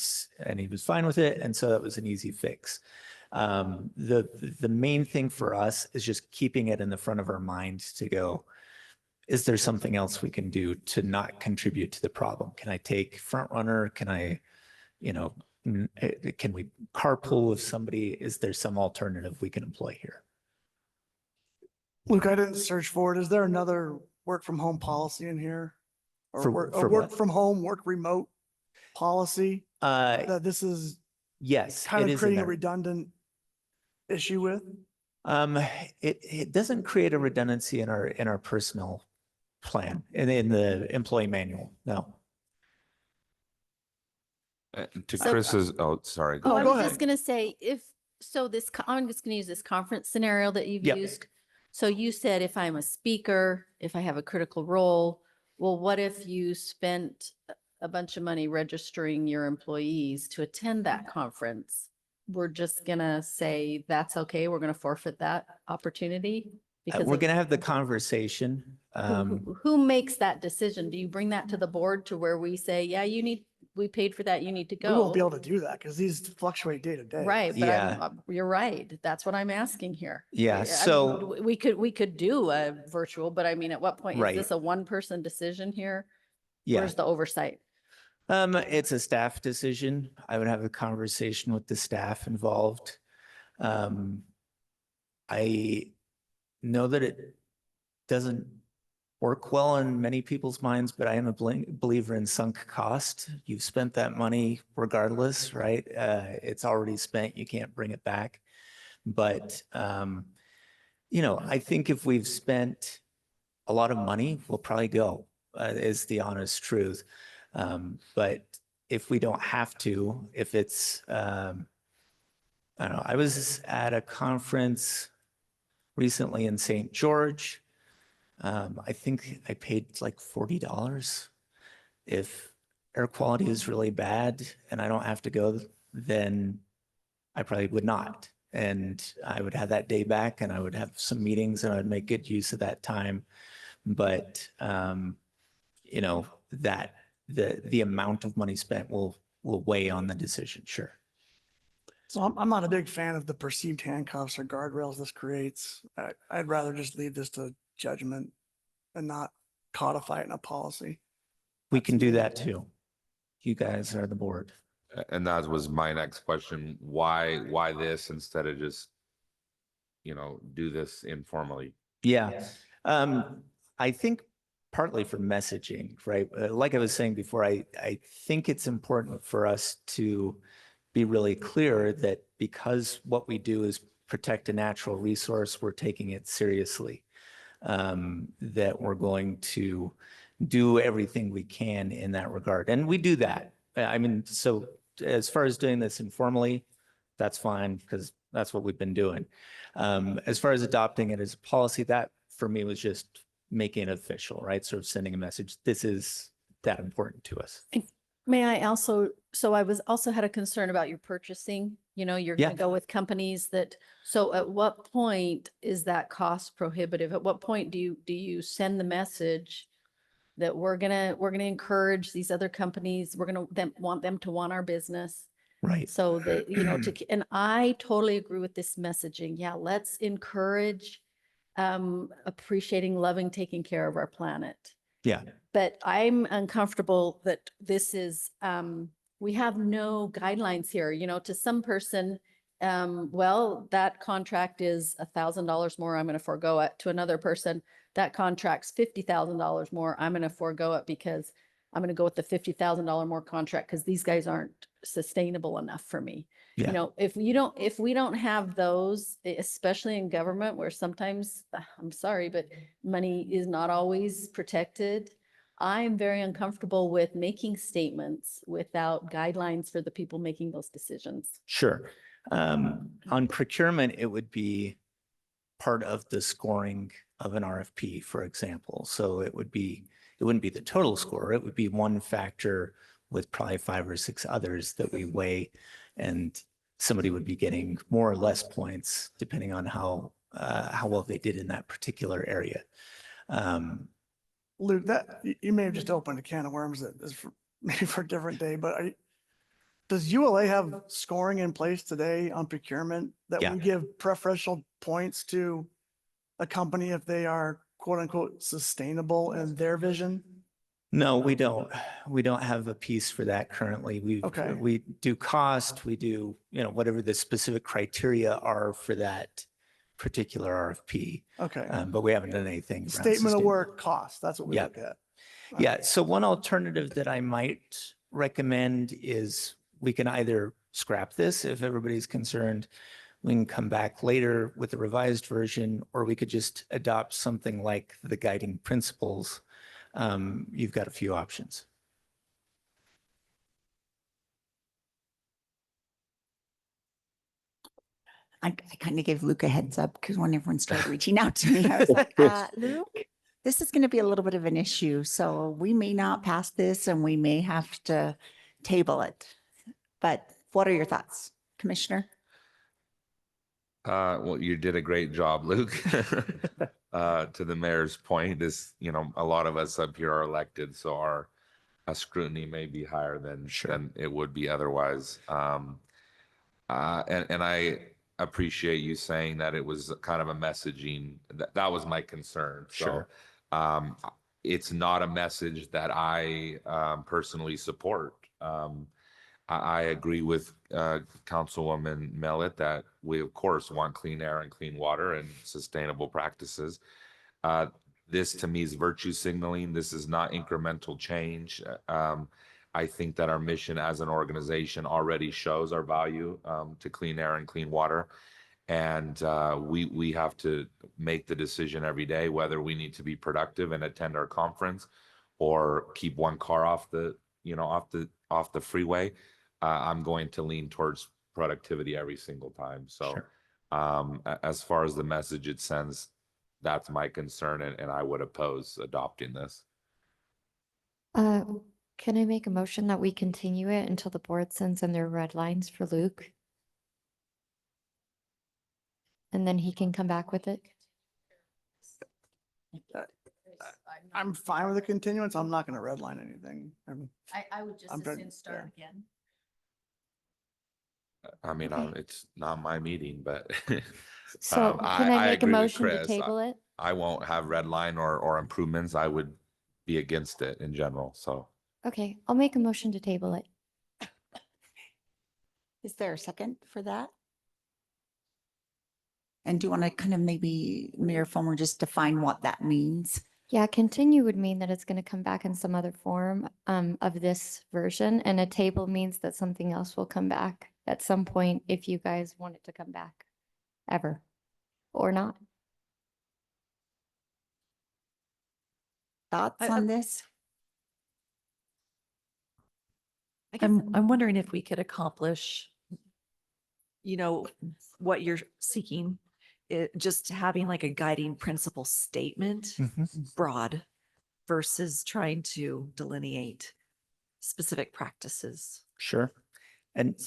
he was fine with it, and so that was an easy fix. The main thing for us is just keeping it in the front of our mind to go, is there something else we can do to not contribute to the problem? Can I take front runner? Can I, can we carpool with somebody? Is there some alternative we can employ here? Luke, I didn't search for it. Is there another work from home policy in here? Or For work what? from home, work remote policy that this is Yes, kind it of is in creating a there. redundant issue with? It doesn't create a redundancy in our personnel plan and in the employee manual. No. To So- Chris's, oh, sorry. Oh, I go was ahead. just gonna say, I'm just gonna use this conference scenario that you've Yep. used. So you said if I'm a speaker, if I have a critical role, well, what if you spent a bunch of money registering your employees to attend that conference? We're just gonna say, that's okay, we're gonna forfeit that opportunity? Because We're of- going to have the conversation. who makes that decision? Do you bring that to the board to where we say, yeah, we paid for that, you need to We won't be go? able to do that because these fluctuate day to day. Right, but Yeah. you're right. That's what I'm asking here. Yeah, I mean, so- we could do a virtual, but I mean, at what point is Right. this a one-person decision here? Yeah. Where's the oversight? It's a staff decision. I would have a conversation with the staff involved. I know that it doesn't work well in many people's minds, but I am a believer in sunk cost. You've spent that money regardless, right? It's already spent. You can't bring it back. But, I think if we've spent a lot of money, we'll probably go, is the honest truth. But if we don't have to, if it's, I don't know, I was at a conference recently in St. George. I think I paid like $40. If air quality is really bad and I don't have to go, then I probably would not. And I would have that day back and I would have some meetings and I'd make good use of that time. But, that the amount of money spent will weigh on the decision. Sure. So I'm not a big fan of the perceived handcuffs or guardrails this creates. I'd rather just leave this to judgment and not codify it in a policy. We can do that too. You guys are the board. And that was my next question. Why this instead of just, do this informally? Yeah. I think partly for messaging, right? Like I was saying before, I think it's important for us to be really clear that because what we do is protect a natural resource, we're taking it seriously. That we're going to do everything we can in that regard. And we do that. I mean, so as far as doing this informally, that's fine because that's what we've been doing. As far as adopting it as a policy, that for me was just making it official, right? Sort of sending a message. This is that important to us. May I also, so I also had a concern about your purchasing, you're Yeah. gonna go with companies so at what point is that cost prohibitive? At what point do you send the message that we're gonna encourage these other companies, want them to want our business? Right. So that, and I totally agree with this messaging. Yeah, let's encourage appreciating, loving, taking care of our planet. Yeah. But I'm uncomfortable that this is, we have no guidelines here, to some person, well, that contract is $1,000 more. I'm going to forego it. To another person, that contract's $50,000 more. I'm going to forego it because I'm going to go with the $50,000 more contract because these guys aren't sustainable enough for me. Yeah. You know, if we don't have those, especially in government where sometimes, I'm sorry, but money is not always protected. I'm very uncomfortable with making statements without guidelines for the people making those decisions. Sure. On procurement, it would be part of the scoring of an RFP, for example. So it wouldn't be the total score. It would be one factor with probably 5 or 6 others that we weigh, and somebody would be getting more or less points depending on how well they did in that particular area. Luke, that, you may have just opened a can of worms that is maybe for a different day, but does ULA have scoring in place today on procurement that Yeah. we give preferential points to a company if they are quote unquote sustainable in their vision? No, we don't. We don't have a piece for that currently. We do cost, we do, whatever the specific criteria are for that particular RFP. Okay. But we haven't done anything. around Statement of sustain- work cost, that's what we Yeah. look at. Yeah. So one alternative that I might recommend is we can either scrap this if everybody's concerned. We can come back later with the revised version, or we could just adopt something like the guiding principles. You've got a few options. I kind of gave Luke a heads up because when everyone started reaching out to me, I was like, Luke, this is going to be a little bit of an issue. So we may not pass this and we may have to table it. But what are your thoughts, Commissioner? Well, you did a great job, Luke. To the mayor's point is, a lot of us up here are elected, so our scrutiny may be higher than it would be otherwise. And I appreciate you saying that it was kind of a messaging that was my concern. Sure. So it's not a message that I personally support. I agree with Councilwoman Mellett that we, of course, want clean air and clean water and sustainable practices. This, to me, is virtue signaling. This is not incremental change. I think that our mission as an organization already shows our value to clean air and clean water. And we have to make the decision every day whether we need to be productive and attend our conference or keep one car off the freeway. I'm going to lean towards productivity every single time. So as far as the message it sends, that's my concern, and I would oppose adopting this. Can I make a motion that we continue it until the board sends in their red lines for Luke? And then he can come back with it? I'm fine with the continuance. I'm not going to redline anything. I would just I'm as done- soon start again. I mean, it's not my meeting, but So can I make a agree with motion to Chris. table it? I won't have red line or improvements. I would be against it in general. So Okay, I'll make a motion to table it. Is there a second for that? And do you want to kind of maybe, Mayor Fulmer, just define what that means? Yeah, continue would mean that it's going to come back in some other form of this version, and a table means that something else will come back at some point if you guys want it to come back, ever, or not. Thoughts on this? I'm wondering if we could accomplish, what you're seeking, just having like a guiding principle statement, broad, versus trying to delineate specific practices. Sure. And if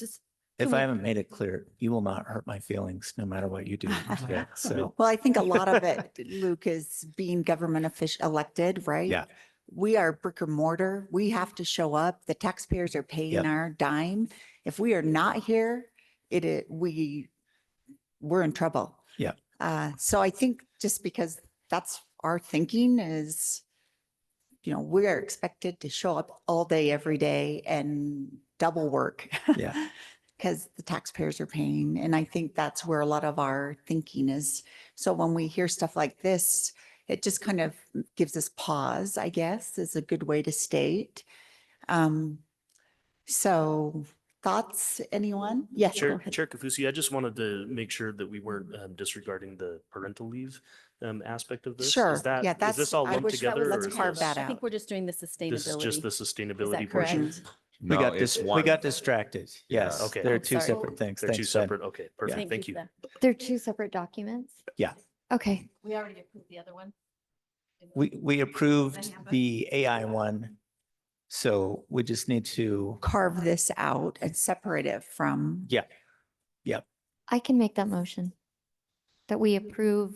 can I we- haven't made it clear, you will not hurt my feelings no matter what you do. Yeah, so Well, I think a lot of it, Luke, is being government official elected, right? Yeah. We are brick and mortar. We have to show up. The taxpayers are paying Yep. our dime. If we are not here, we're in trouble. Yeah. So I think just because that's our thinking is, we are expected to show up all day, every day and double work. Yeah. because the taxpayers are paying. And I think that's where a lot of our thinking is. So when we hear stuff like this, it just kind of gives us pause, I guess, is a good way to state. So thoughts, anyone? Yes, go Chair, ahead. Chair Kafusi, I just wanted to make sure that we weren't disregarding the parental leave aspect of this. Sure. Is that, Yeah, is that's, this all I lumped wish, together? let's or is carve this- that I think out. we're just doing the sustainability. This is just the Is sustainability that correct? portion? We No, got it's this, we one. got distracted. Yes, Okay. they're Oh, two sorry. separate things. They're two Thanks, Ben. separate. Okay, perfect. Thank you. for that. They're two separate documents? Yeah. Okay. We already approved the other one. We approved the AI one. So we just need to, Carve this out and separate it from. yeah. Yep. I can make that motion. That we approve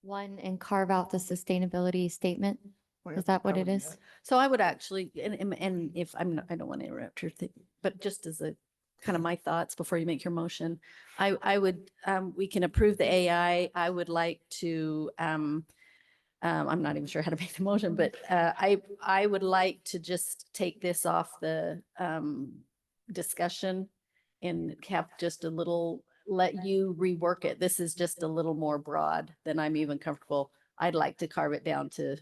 one and carve out the sustainability statement. Is that what it is? So I would actually, and if I don't want to interrupt your thing, but just as a kind of my thoughts before you make your motion, I would, we can approve the AI. I would like to, I'm not even sure how to make the motion, but I would like to just take this off the discussion and have just a little, let you rework it. This is just a little more broad than I'm even comfortable. I'd like to carve it down to,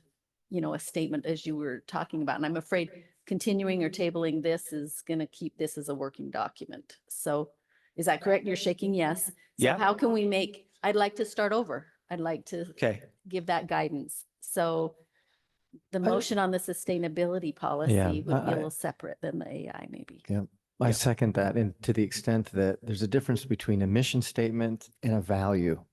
a statement as you were talking about. And I'm afraid continuing or tabling this is going to keep this as a working document. So is that correct? You're shaking yes. So Yeah. how can we make, I'd like to start over. I'd like to Okay. give that guidance. So the motion on the sustainability policy Yeah, would be I- a little separate than the AI maybe. Yeah, I second that. And to the extent that there's a difference between a mission statement and a value.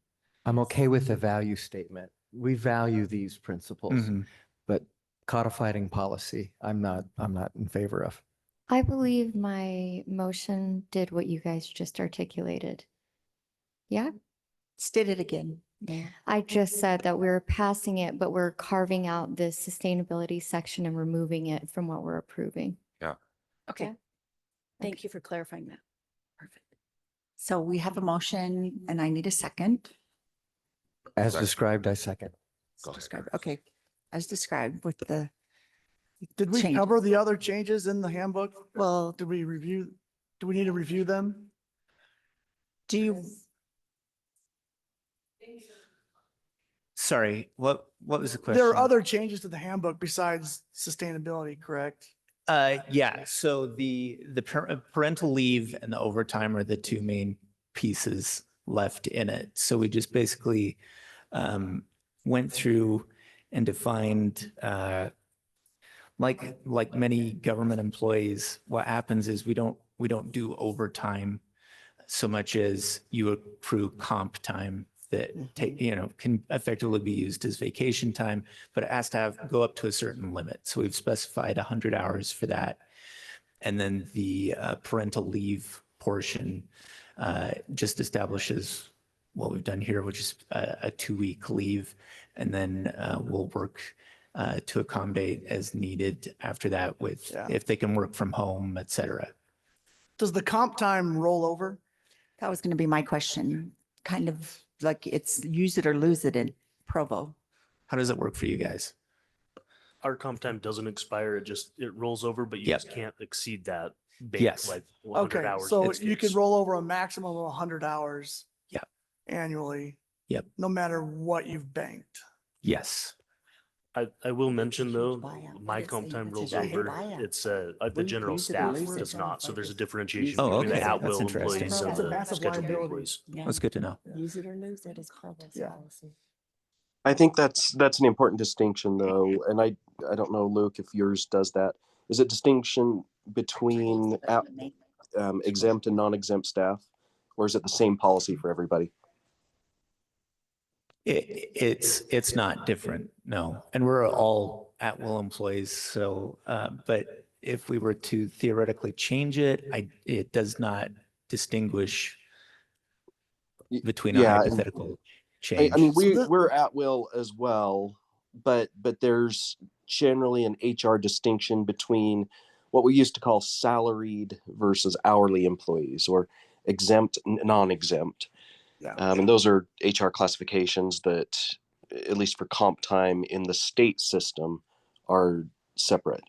I'm okay with the value statement. We value these principles, Mhm. but codifying policy, I'm not in favor of. I believe my motion did what you guys just articulated. Yeah, State it again. I just said that we're passing it, but we're carving out the sustainability section and removing it from what we're approving. Yeah. Okay. Yeah. Thank you for clarifying that. Perfect. So we have a motion and I need a second. As Second. described, I second. Go ahead. Describe, okay, as described with the, Did we Change. cover the other changes in the handbook? well, Do we need to review them? do you, Sorry, what was the question? There are other changes to the handbook besides sustainability, correct? Yeah, so the parental leave and the overtime are the two main pieces left in it. So we just basically went through and defined, like many government employees, what happens is we don't do overtime so much as you accrue comp time that can effectively be used as vacation time, but it has to go up to a certain limit. So we've specified 100 hours for that. And then the parental leave portion just establishes what we've done here, which is a 2-week leave. And then we'll work to accommodate as needed after that with if they can work from home, et cetera. Does the comp time roll over? that was going to be my question, kind of like it's use it or lose it in Provo. How does it work for you guys? Our comp time doesn't expire. It rolls over, but you Yep. just can't exceed that. base, Yes. Like 100 Okay, hours. so It's you can fixed. roll over a maximum of 100 hours. Yep. Annually. Yep. No matter what you've banked. Yes. I will mention though, buyout. my It's comp a- time it's a rolls huge over. buyout. It's the We general use it or staff lose it. does not. So there's a differentiation Oh, between the okay. That's at-will interesting. employees and It's a the massive scheduled liability. employees. That's good to know. Use it or lose it is Provo's Yeah. policy. I think that's an important distinction though, and I don't know, Luke, if yours does that. Is it distinction between exempt and non-exempt staff, or is it the same policy for everybody? It's not different, no. And we're all at-will employees. So, but if we were to theoretically change it, it does not distinguish between a Yeah, and hypothetical change. I mean, we're at will as well, but there's generally an HR distinction between what we used to call salaried versus hourly employees, or exempt, non-exempt. Yeah. And those are HR classifications that, at least for comp time in the state system, are separate.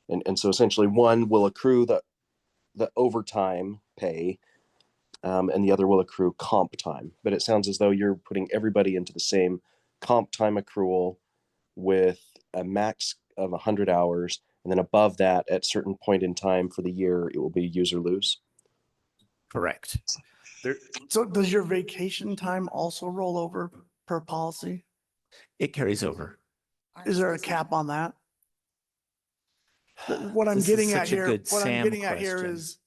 And so essentially one will accrue the the overtime pay, and the other will accrue comp time. But it sounds as though you're putting everybody into the same comp time accrual with a max of 100 hours. And then above that, at certain point in time for the year, it will be use or lose. Correct. There, So does your vacation time also roll over per policy? It carries over. Is there a cap on that? What I'm This is getting at such a here, good what I'm Sam getting at here question. is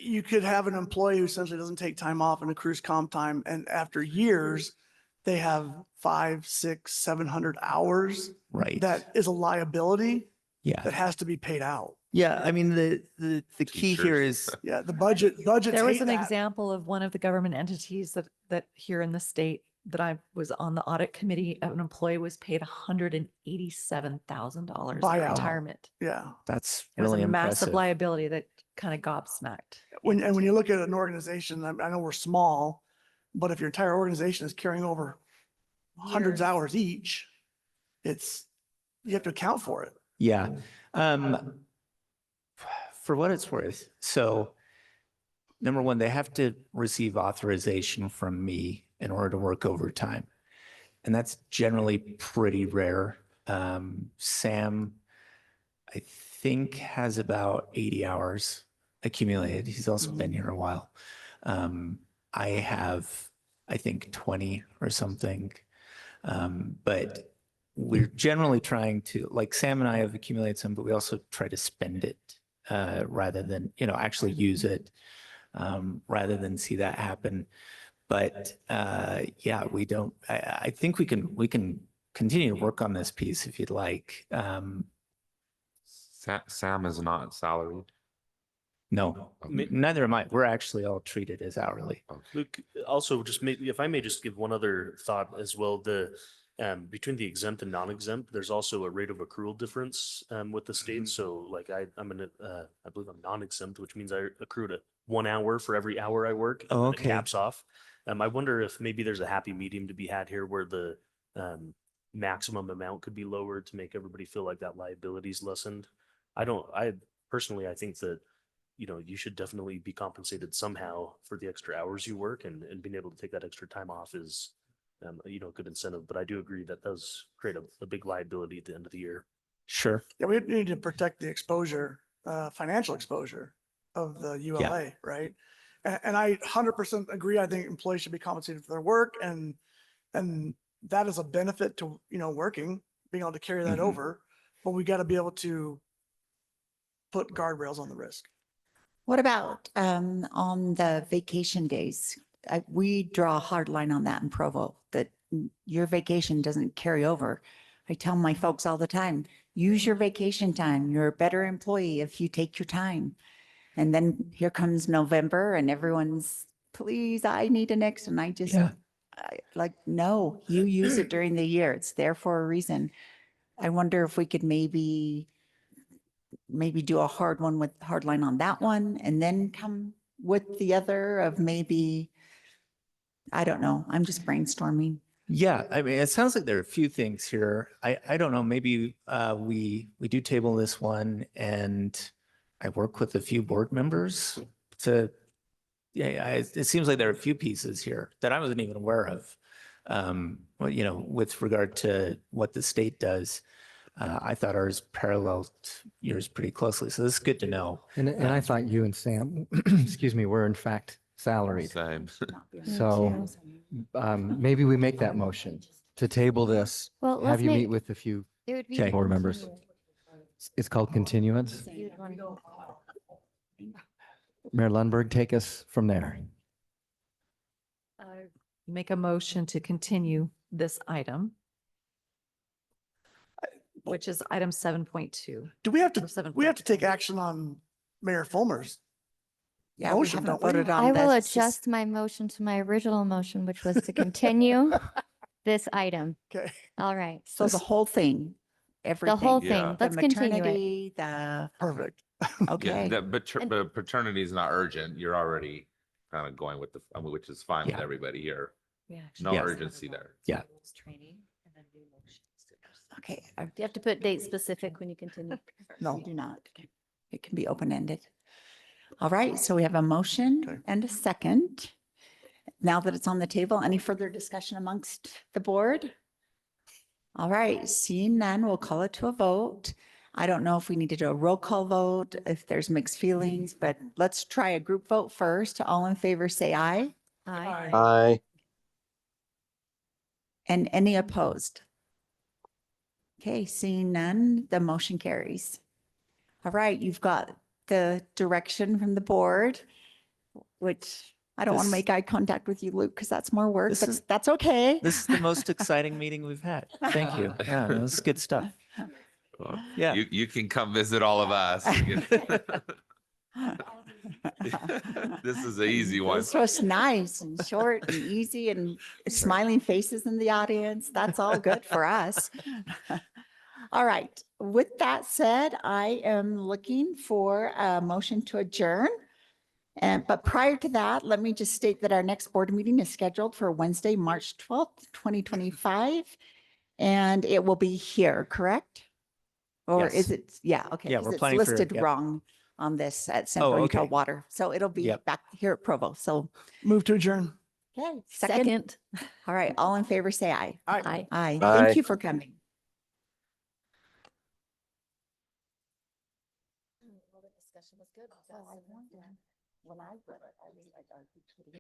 you could have an employee who essentially doesn't take time off and accrues comp time, and after years, they have 500, 600, 700 hours. Right. That is a liability. Yeah. That has to be paid out. Yeah. I mean, the key here is, Yeah, the budgets There was hate an that. example of one of the government entities that here in the state that I was on the audit committee, an employee was paid $187,000 in Buyout. retirement. Yeah. that's It was really a massive impressive. liability that kind of gobsmacked. When you look at an organization, I know we're small, but if your entire organization is carrying over hundreds of Years. hours each, you have to account for it. Yeah. For what it's worth. So number one, they have to receive authorization from me in order to work overtime. And that's generally pretty rare. Sam, I think, has about 80 hours accumulated. He's also been here a while. I have, I think, 20 or something. But we're generally trying to, like Sam and I have accumulated some, but we also try to spend it rather than, actually use it rather than see that happen. But yeah, we don't, I think we can continue to work on this piece if you'd like. Sam is not salaried. No, Okay. neither am I. We're actually all treated as hourly. Luke, also just maybe if I may just give one other thought as well, between the exempt and non-exempt, there's also a rate of accrual difference with the state. So like I believe I'm non-exempt, which means I accrued 1 hour for every hour I work. And Oh, then okay. it caps off. I wonder if maybe there's a happy medium to be had here where the maximum amount could be lowered to make everybody feel like that liability is lessened. I personally, I think that you should definitely be compensated somehow for the extra hours you work, and being able to take that extra time off is, a good incentive. But I do agree that does create a big liability at the end of the year. Sure. Yeah, we need to protect the exposure, financial exposure of the ULA, right? And I 100% agree. I think employees should be compensated for their work, and that is a benefit to, working, being able to carry that over. But we got to be able to put guardrails on the risk. What about on the vacation days? We draw a hard line on that in Provo, that your vacation doesn't carry over. I tell my folks all the time, use your vacation time. You're a better employee if you take your time. And then here comes November and everyone's, please, I need an extra. And I just, no, you use it during the year. It's there for a reason. I wonder if we could maybe do a hard line on that one and then come with the other of maybe, I don't know. I'm just brainstorming. Yeah, I mean, it sounds like there are a few things here. I don't know, maybe we do table this one and I work with a few board members to, it seems like there are a few pieces here that I wasn't even aware of. With regard to what the state does. I thought ours paralleled yours pretty closely. So this is good to know. And I thought you and Sam, excuse me, were in fact salaried. Same. So maybe we make that motion to table this, Well, have let's you meet make- with a few It would be Okay. board members. It's called continuance. Mayor Lundberg, take us from there. Make a motion to continue this item, which is item 7.2. Do we have Or to, 7.2. we have to take action on Mayor Fulmer's Yeah, we motion, haven't don't we? voted on I will this. adjust my motion to my original motion, which was to continue this item. Okay. All right. So the whole thing, everything. The whole Yeah. thing. Let's The continue it. maternity, the, Perfect. okay. Yeah, but paternity is not urgent. You're already kind of going with which is fine with Yeah. everybody here. Yeah. No Yes. urgency there. Yeah. Okay, You have to put date specific when you continue. no, do not. It can be open-ended. All right, so we have a motion and a second. Now that it's on the table, any further discussion amongst the board? All right, seeing none, we'll call it to a vote. I don't know if we need to do a roll call vote, if there's mixed feelings, but let's try a group vote first. All in favor, say aye. Aye. And any opposed? Okay, seeing none, the motion carries. All right, you've got the direction from the board, which I don't want to This- make eye contact with you, Luke, because that's more work, This but is- that's okay. This is the most exciting meeting we've had. Thank you. Yeah, that was good stuff. Yeah. You can come visit all of us. This is an easy one. This was nice and short and easy and smiling faces in the audience. That's all good for us. All right. With that said, I am looking for a motion to adjourn. But prior to that, let me just state that our next board meeting is scheduled for Wednesday, March 12th, 2025. And it will be here, correct? Or Yes. is it? Yeah, okay. Yeah, 'cause we're it's planning for- listed yep. wrong on this at Central Utah okay. Water. So it'll be Yep. back here at Provo. So, Move to adjourn. okay. Second. All right. All in favor, say aye. Aye. Aye. Aye. Aye. Thank you for coming. Well, the discussion was good. When I read it, I was like,